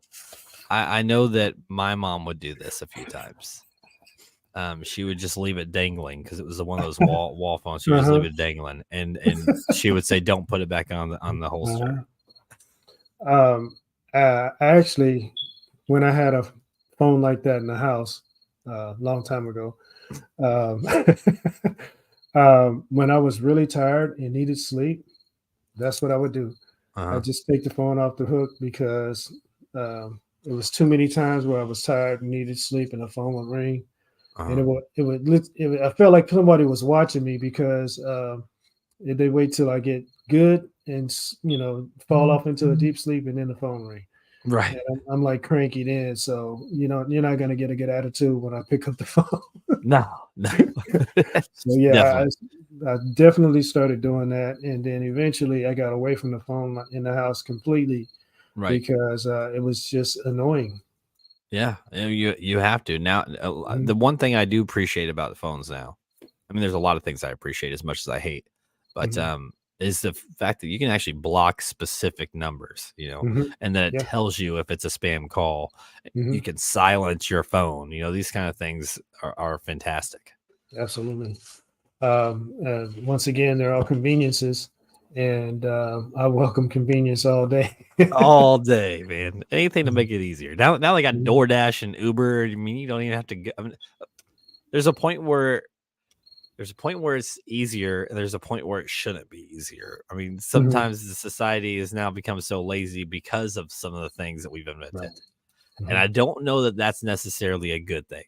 I know that my mom would do this a few times. She would just leave it dangling because it was one of those wall phones. She would just leave Uh-huh. it dangling, and she would say, "Don't put it back on the holster." Uh-huh. I actually, when I had a phone like that in the house a long time ago, um, when I was really tired and needed sleep, that's what I would do. I Uh-huh. just take the phone off the hook because it was too many times where I was tired and needed sleep, and the phone would ring, and Uh-huh. I felt like somebody was watching me because they wait till I get good and fall off into a deep sleep, and then the phone ring. Right. And I'm like cranky then, so you're not gonna get a good attitude when I pick up the phone. No. No. So yeah, Definitely. I definitely started doing that, and then eventually I got away from the phone in the house completely Right. because it was just annoying. Yeah. You have to now. Mhm, The one thing I do appreciate about the phones now, I mean, there's a lot of things I appreciate as much as I hate, but mhm, is the fact that you can actually block specific numbers, mhm. and then it Yeah, tells you if it's a spam call. You mhm, can silence your phone. These kind of things are fantastic. absolutely. Once again, they're all conveniences, and I welcome convenience all day. All day, man. Anything to Mhm, make it easier. Now they got mhm, DoorDash and Uber. I mean, you don't even have to go. I mean, there's a point where it's easier, and there's a point where it shouldn't be easier. I mean, mhm. sometimes the society has now become so lazy because of some of the things that we've Right. invented, and I Mhm. don't know that that's necessarily a good thing.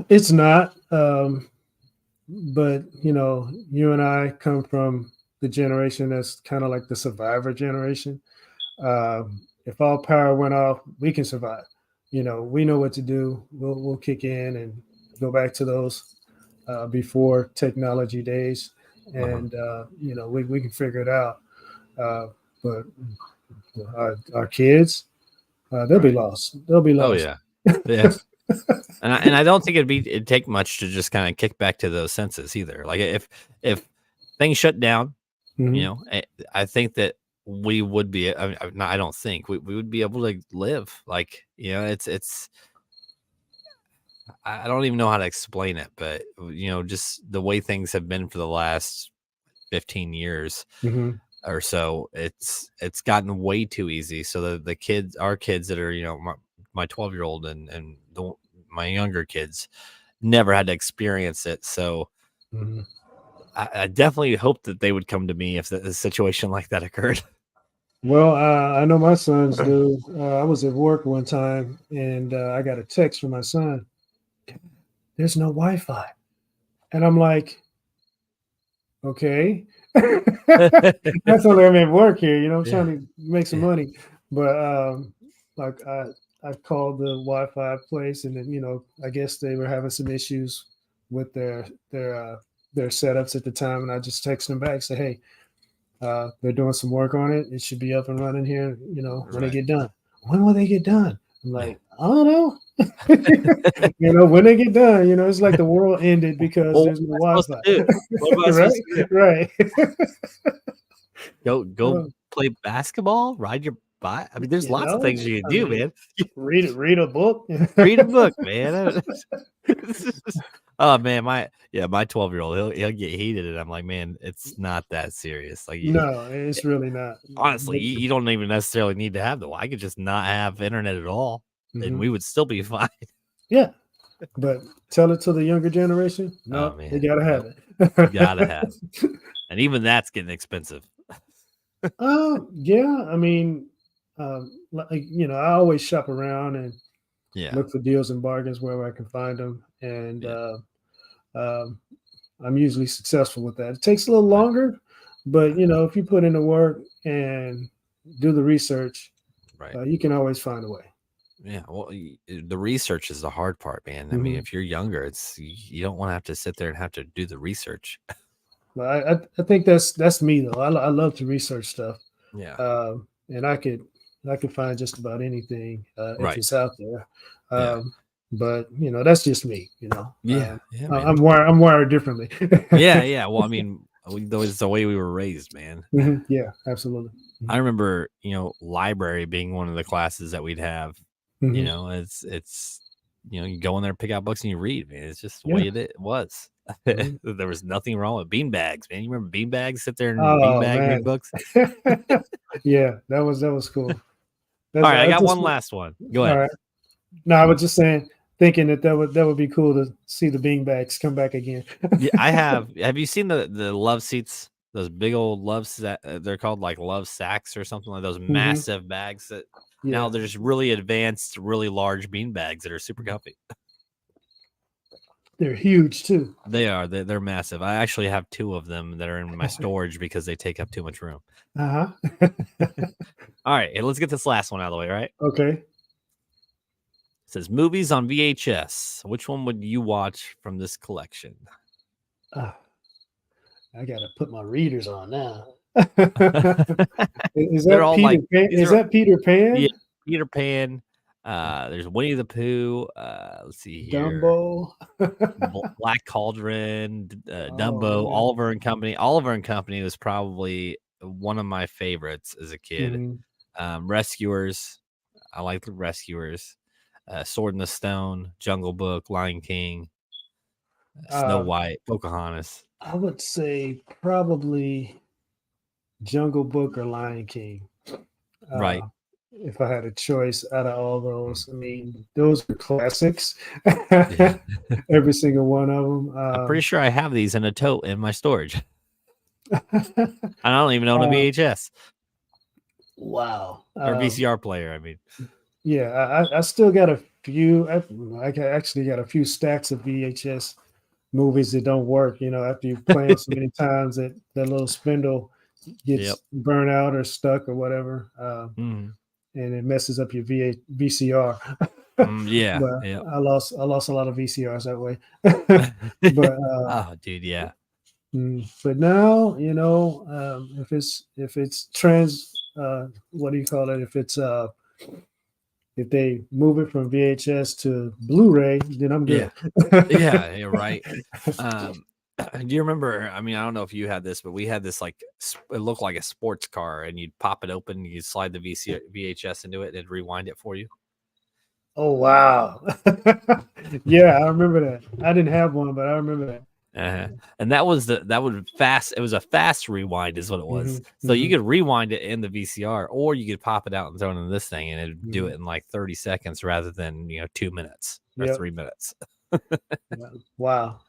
It's not. But you and I come from the generation that's kind of like the survivor generation. If all power went off, we can survive. We know what to do. We'll kick in and go back to those before technology days, Uh-huh. and we can figure it out. Uh, but our kids, they'll be Right. lost. They'll be Oh lost. yeah. Yeah. And I don't think it'd take much to just kind of kick back to those senses either. Like if things shut down, you Mhm, know, eh, I think that we would be. I don't think we would be able to live. Like it's. I don't even know how to explain it, but just the way things have been for the last 15 years mhm, or so, it's gotten way too easy. So the kids, our kids that are my 12-year-old and my younger kids never had to experience it. So mhm. I definitely hope that they would come to me if a situation like that occurred. Well, I know my sons do. I was at work one time and I got a text from my son. There's no Wi-Fi, and I'm like, okay. That's only I'm at work here. I'm trying Yeah, to make some yeah, money, but like I called the Wi-Fi place, and then I guess they were having some issues with their setups at the time, and I just texted them back, say, hey, they're doing some work on it. It should be up and running here, when they right. get done. When will they get done? I'm Yeah. like, I don't know. When they get done, it's like the world ended because Well, what there's no am I supposed to Wi-Fi. do? What am I Right? supposed to do? Right. Go Uh, play basketball? Ride your buy. I mean, there's You lots of know, things you can I do, mean, man. read a book. Read a book, man. Oh man, my 12-year-old, he'll get heated, and I'm like, man, it's not that serious. Like, No, it's really not. honestly, you don't even necessarily need to have the. I could just not have internet at all, and we would still be fine. Yeah, but tell it to the younger generation. Oh No, they man, gotta have you gotta it. have, and even that's getting expensive. Yeah. I mean, I always shop around and Yeah, look for deals and bargains wherever I can find them, and yeah, um, I'm usually successful with that. It takes a little right, longer, but if you put in the work and do the research, right. you can always find a way. Yeah, well, the research is the hard part, man. I mean, Mhm. if you're younger, you don't want to have to sit there and have to do the research. But I think that's me though. I love to research stuff, Yeah, and I could find just about anything if right. it's out there. Yeah, But that's just me. yeah, yeah, man. I'm wired differently. Yeah, yeah. Well, I mean, it's the way we were raised, man. Yeah, absolutely. I remember, library being one of the classes that we'd have. Mhm. It's you go in there, pick out books, and you read, man. It's just the Yeah. way it was. Mhm. There was nothing wrong with bean bags, man. You remember bean bags? Sit there and bean Oh bag read man. books. Yeah, that was cool. All That's right, I I got just one last one. Go all ahead. right. No, I was just saying, thinking that would be cool to see the beanbags come back again. Yeah, I have. Have you seen the love seats? Those big old they're called like love sacks or something like those Hmm. massive bags that now Yeah. there's really advanced, really large bean bags that are super comfy. They're huge too. They are. They're massive. I actually have 2 of them that are in my storage because they take up too much room. Uh-huh. All right, hey, let's get this last one out of the way, right? Okay. It says movies on VHS. Which one would you watch from this collection? Ah, I gotta put my readers on now. Is They're that all Peter like Pan? these Is are that Peter yeah, Pan? Peter Pan. There's Winnie the Pooh. Let's see here. Dumbo? Black Cauldron, Oh Dumbo, man. Oliver and Company. Oliver and Company was probably one of my favorites as a kid. Mhm. Rescuers, I like the Rescuers. Sword in the Stone, Jungle Book, Lion King, Snow Uh, White, Pocahontas. I would say probably Jungle Book or Lion King. Right. Uh, if I had a choice out of all those, I mean, those are classics. Every single one of them. I'm pretty sure I have these in a tote in my storage. I don't even own a uh, VHS wow. or VCR player. I mean, Yeah, I still got a few. Actually got a few stacks of VHS movies that don't work. After you play them so many times, that little spindle yep. gets burnt out or stuck or whatever, Mhm. and it messes up your VCR. Yeah. But Yep. I lost a lot of VCRs that way. But Oh, dude. Yeah. but now if it's trans, what do you call it? If they move it from VHS to Blu-ray, then I'm Yeah. good. Yeah. Yeah. Right. Do you remember? I mean, I don't know if you had this, but we had this like it looked like a sports car, and you'd pop it open, you'd slide the VHS into it, and it'd rewind it for you. Oh wow. Yeah, I remember that. I didn't have one, but I remember that. And that was fast. It was a fast rewind, is what it was. Mhm, So you mhm, could rewind it in the VCR, or you could pop it out and throw it in this thing, and it'd do mhm. it in like 30 seconds rather than 2 minutes or Yep. 3 minutes. Yeah. Wow.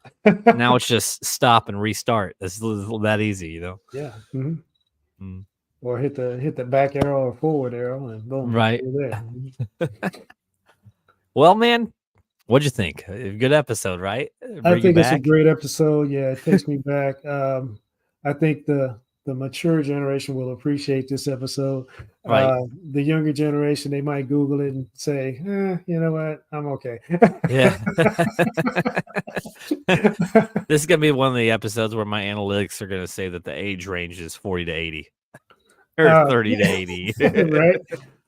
Now it's just stop and restart. It's that easy. Yeah. Mhm. Mm. Or hit the back arrow or forward arrow, and boom, Right. you're there. Mhm. Well, man, what'd you think? A good episode, right? I Bring you think it's a back. great episode. Yeah, it takes me back. I think the mature generation will appreciate this episode. Right. The younger generation, they might Google it and say, you know what, I'm okay. Yeah. This is gonna be one of the episodes where my analytics are gonna say that the age range is 40 to 80 or 30 to 80. Right.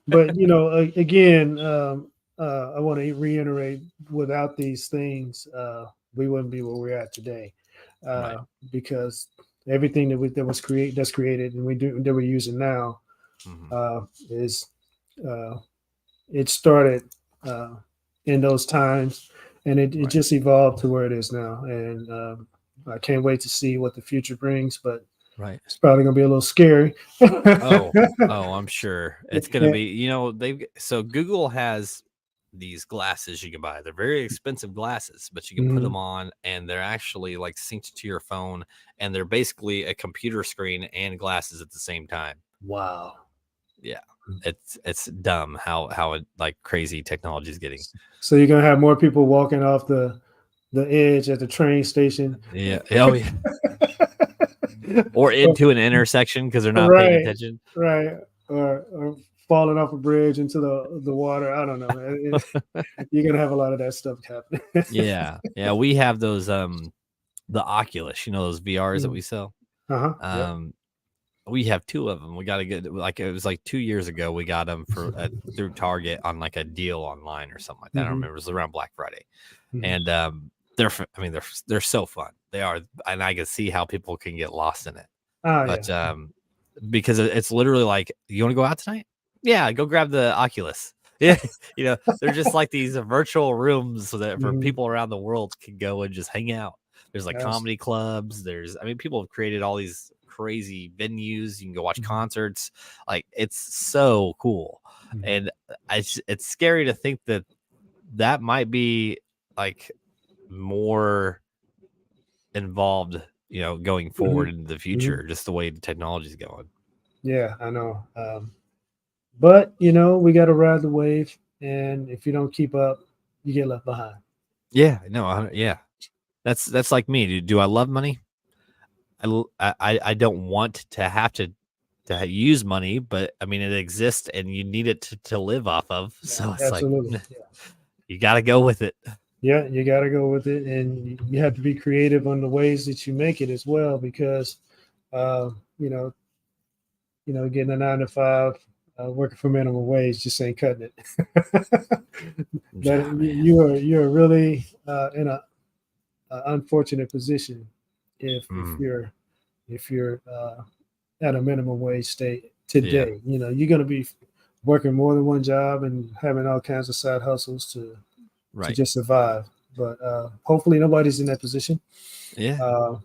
But again, I want to reiterate: without these things, we wouldn't be where we're at today, Right. because everything that's created and that we're using now Mhm. is uh, it started in those times, and it Right. just evolved to where it is now. And I can't wait to see what the future brings, but Right. it's probably gonna be a little scary. Oh, oh, I'm sure it's gonna Yeah. be. So Google has these glasses you can buy. They're very expensive glasses, but you can put them Mhm. on, and they're actually like synced to your phone, and they're basically a computer screen and glasses at the same time. Wow. Yeah, it's dumb how it, like, crazy technology is getting. So you're gonna have more people walking off the edge at the train station. Yeah. Oh yeah. Or into an intersection because they're not paying Right, attention. right. Or falling off a bridge into the water. I don't know, man. You're gonna have a lot of that stuff happening. Yeah, yeah. We have those the Oculus, those VRs that Mm. we sell. Uh-huh. Yep. Um, we have two of them. We got to get, like, it was like 2 years ago. We got them through Target on like a deal online or something like that. I don't Hmm. remember. It was around Black Friday, Hmm. and I mean, they're so fun. They are, and I can see how people can get lost in it. Oh But yeah. because it's literally like, you want to go out tonight? Yeah, go grab the Oculus. Yeah, they're just like these virtual rooms so that for Hmm. people around the world can go and just hang out. There's like Yes. comedy clubs. I mean, people have created all these crazy venues. You can go watch Mhm. concerts. Like, it's so cool, Mhm. and it's scary to think that that might be like more involved, going Mhm. forward into the Mhm. future, just the way the technology is going. Yeah, I know. But we got to ride the wave, and if you don't keep up, you get left behind. Yeah, no, yeah. That's like me. Do I love money? I don't want to have to use money, but I mean, it exists and you need it to live off of. Yeah, So it's like, absolutely. Yeah. you got to go with it. Yeah, you got to go with it, and you have to be creative on the ways that you make it as well, because uh, you know, getting a 9 to 5, working for minimum wage just ain't cutting it. That Yeah, man. you're really in a unfortunate position if Mm, you're at a minimum wage state yeah, today. You're going to be working more than one job and having all kinds of side hustles to right. just survive. But hopefully nobody's in that position. Yeah. Uh,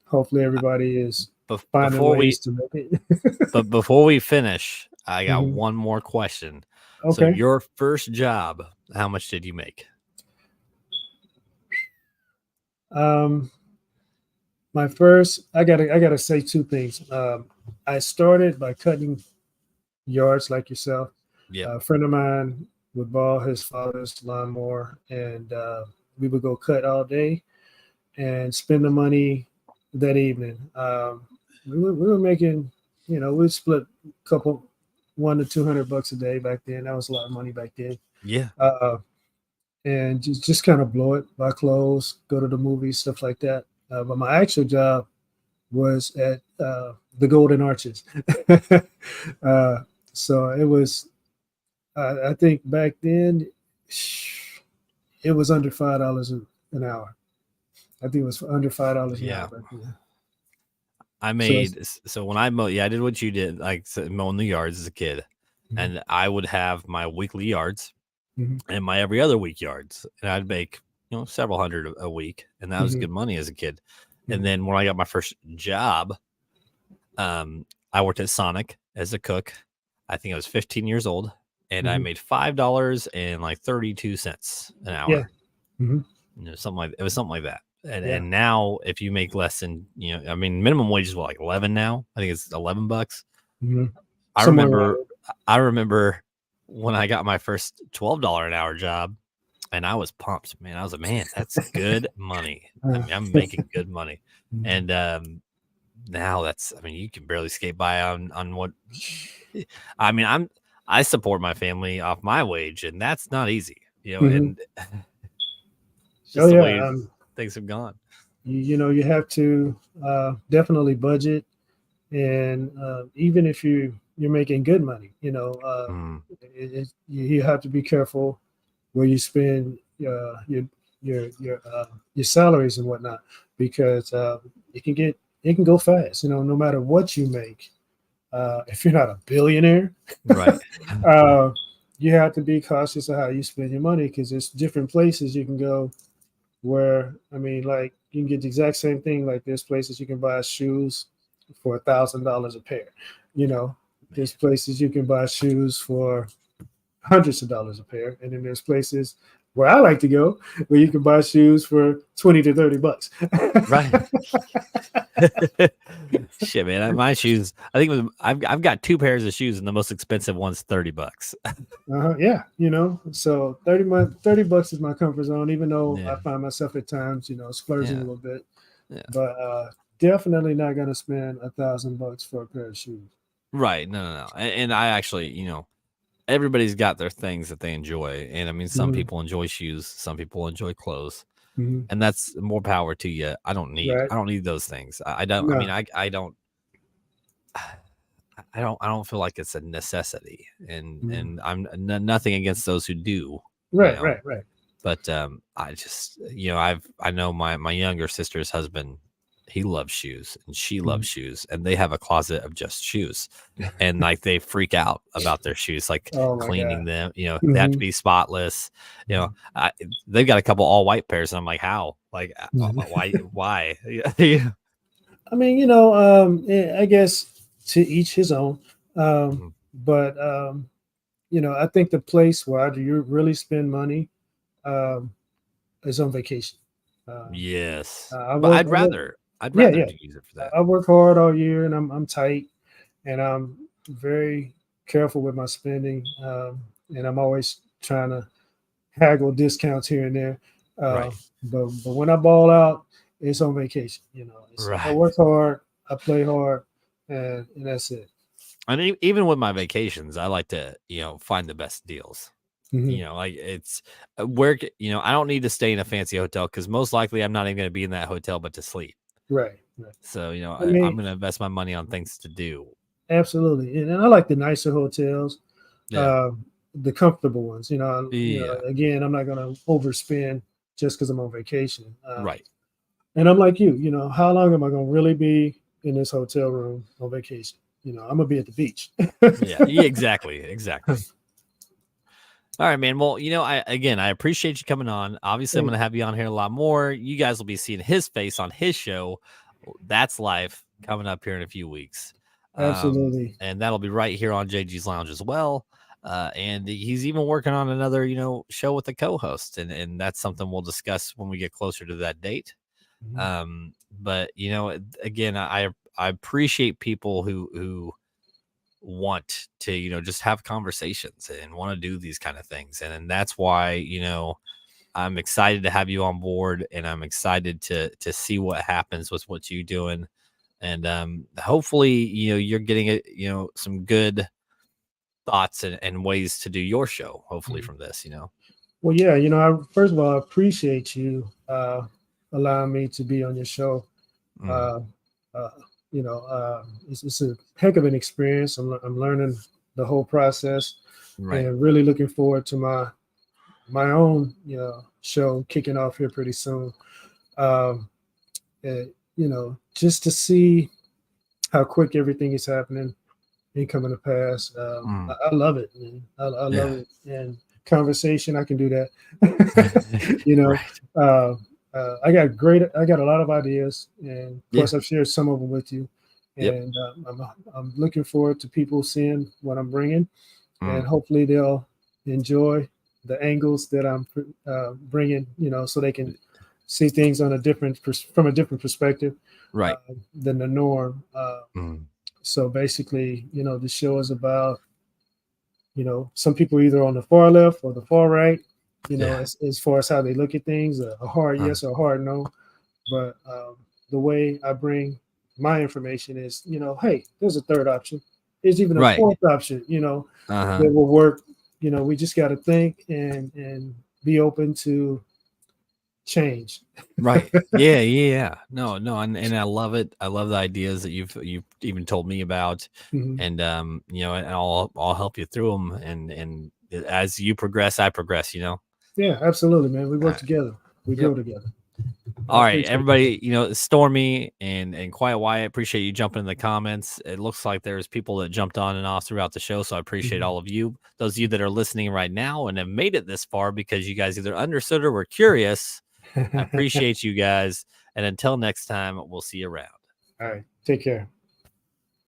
hopefully everybody is finding Before we ways to make it. but before we finish, I got Mhm. one more question. So Okay. your first job, how much did you make? Um, my first, I gotta say two things. I started by cutting yards like yourself. Yep. A friend of mine would borrow his father's lawnmower, and we would go cut all day and spend the money that evening. We were making, we'd split a couple, 100 to 200 bucks a day back then. That was a lot of money back then. Yeah. Uh, and just kind of blow it, buy clothes, go to the movies, stuff like that. But my actual job was at the Golden Arches. uh, so it was, I think back then, it was under $5 an hour. I think it was under $5 an hour Yeah. back then. I So, made so when I mowed, yeah, I did what you did, like, mowing the yards as a kid, mhm, and I would have my weekly yards mhm, and my every other week yards, and I'd make, several hundred a week, and that was mhm, good money as a kid. And mhm, then when I got my first job, I worked at Sonic as a cook. I think I was 15 years old, and I mhm. made $5 and like 32 cents an Yeah. hour. Mhm. Something like, it was something like that. And Yeah. and now if you make less than, I mean, minimum wage is what, like 11 now. I think it's $11. Mhm. I Somewhere around remember I remember when I got my first $12 an hour job, and I was pumped, man. I was like, man, that's good money. I there. mean, I'm making good money. Mhm. And now I mean, you can barely skate by on what I mean, I support my family off my wage, and that's not easy, Mhm. and it's Oh just the yeah. way things have gone. You have to definitely budget, and even if you're making good money, Mm, you have to be careful where you spend your salaries and whatnot, because it can go fast. No matter what you make, if you're not a billionaire, Right. you have to be cautious of how you spend your money because there's different places you can go where, I mean, like you can get the exact same thing. Like there's places you can buy shoes for $1,000 a pair. You know, there's places you can buy shoes for hundreds of dollars a pair, and then there's places where I like to go where you can buy shoes for 20 to 30 bucks. Right. Shit, man. My shoes. I think I've got 2 pairs of shoes, and the most expensive one's $30. Yeah, so 30 bucks is my comfort zone, even though I Yeah. find myself at times, splurging Yeah. a little bit, Yeah. but definitely not going to spend $1,000 for a pair of shoes. Right. No. And I actually, everybody's got their things that they enjoy. And I mean, some Mhm, people enjoy shoes, some people enjoy clothes, mhm. and that's more power to you. I don't Right. need those things. I don't, I No. mean, I don't, I don't feel like it's a necessity. And, Mhm. nothing against those who do, Right, right, right. but, I just, I know my younger sister's husband, he loves shoes and she Mhm. loves shoes, and they have a closet of just shoes. And like they freak out about their shoes, like Oh my cleaning God. them. They have to Mhm, be spotless. You know, mhm, I, they've got a couple all white pairs, and I'm like, how? Like, mhm. why? Why? Yeah. I mean, I guess to each his own. Mhm. But I think the place where I do really spend money um, is on vacation. Um, Yes, I but work. I work. I'd Yeah, rather yeah. use it for that. I work hard all year, and I'm tight, and I'm very careful with my spending, and I'm always trying to haggle discounts here and there. Uh, Right, but when I ball out, it's on vacation. I right. work hard, I play hard, and that's it. And even with my vacations, I like to find the best deals. Mhm. Like it's I don't need to stay in a fancy hotel because most likely I'm not even going to be in that hotel but to sleep. Right, right. So, I I'm mean, going to invest my money on things to do. absolutely, and I like the nicer hotels, Yeah. uh, the comfortable ones. Yeah. Again, I'm not going to overspend just because I'm on vacation. Right. And I'm like you. How long am I going to really be in this hotel room on vacation? I'm gonna be at the beach. Yeah. Yeah, exactly. Exactly. All right, man. Well, I appreciate you coming on. Obviously, I'm Hey, going to have you on here a lot more. You guys will be seeing his face on his show. That's live coming up here in a few weeks. absolutely. And that'll be right here on JG's Lounge as well. And he's even working on another, show with a co-host, and that's something we'll discuss when we get closer to that date. Mhm. But again, I appreciate people who want to just have conversations and want to do these kind of things, and that's why I'm excited to have you on board, and I'm excited to see what happens with what you're doing, and hopefully you're getting some good thoughts and ways to do your show hopefully Mhm. from this. Well, yeah, first of all, I appreciate you allowing me to be on your show. Mm, Uh, uh, it's a heck of an experience. I'm learning the whole process, right. and really looking forward to my own show kicking off here pretty soon. Um, just to see how quick everything is happening and coming to pass. Mm, I love it, man. I love yeah. it. And conversation, I can do that. you know, Right. uh, I got a lot of ideas, and of Yeah. course, I've shared some of them with you. Yep. And I'm looking forward to people seeing what I'm bringing, and Mm, hopefully they'll enjoy the angles that I'm bringing. So they can see things on from a different perspective uh, right. than the norm. Mm, So basically, the show is about, some people either on the far left or the far right, yeah. as far as how they look at things, a hard uh, yes or a hard no. But the way I bring my information is, hey, there's a third option. There's even a right. fourth option, Uh-huh. that will work. We just got to think and be open to change. Right. Yeah. No, and I love it. I love the ideas that you've even told me about, Mhm. and and I'll help you through them, and as you progress, I progress. Yeah, absolutely, man. We All work right. together. We Yep. grow together. All right, appreciate everybody, Stormy and Quiet Wyatt, appreciate you jumping in the comments. It looks like there's people that jumped on and off throughout the show, so I appreciate all of you. Those of you that are listening right now and have made it this far because you guys either understood or were curious, I it. appreciate you guys. And until next time, we'll see you around. All right. Take care.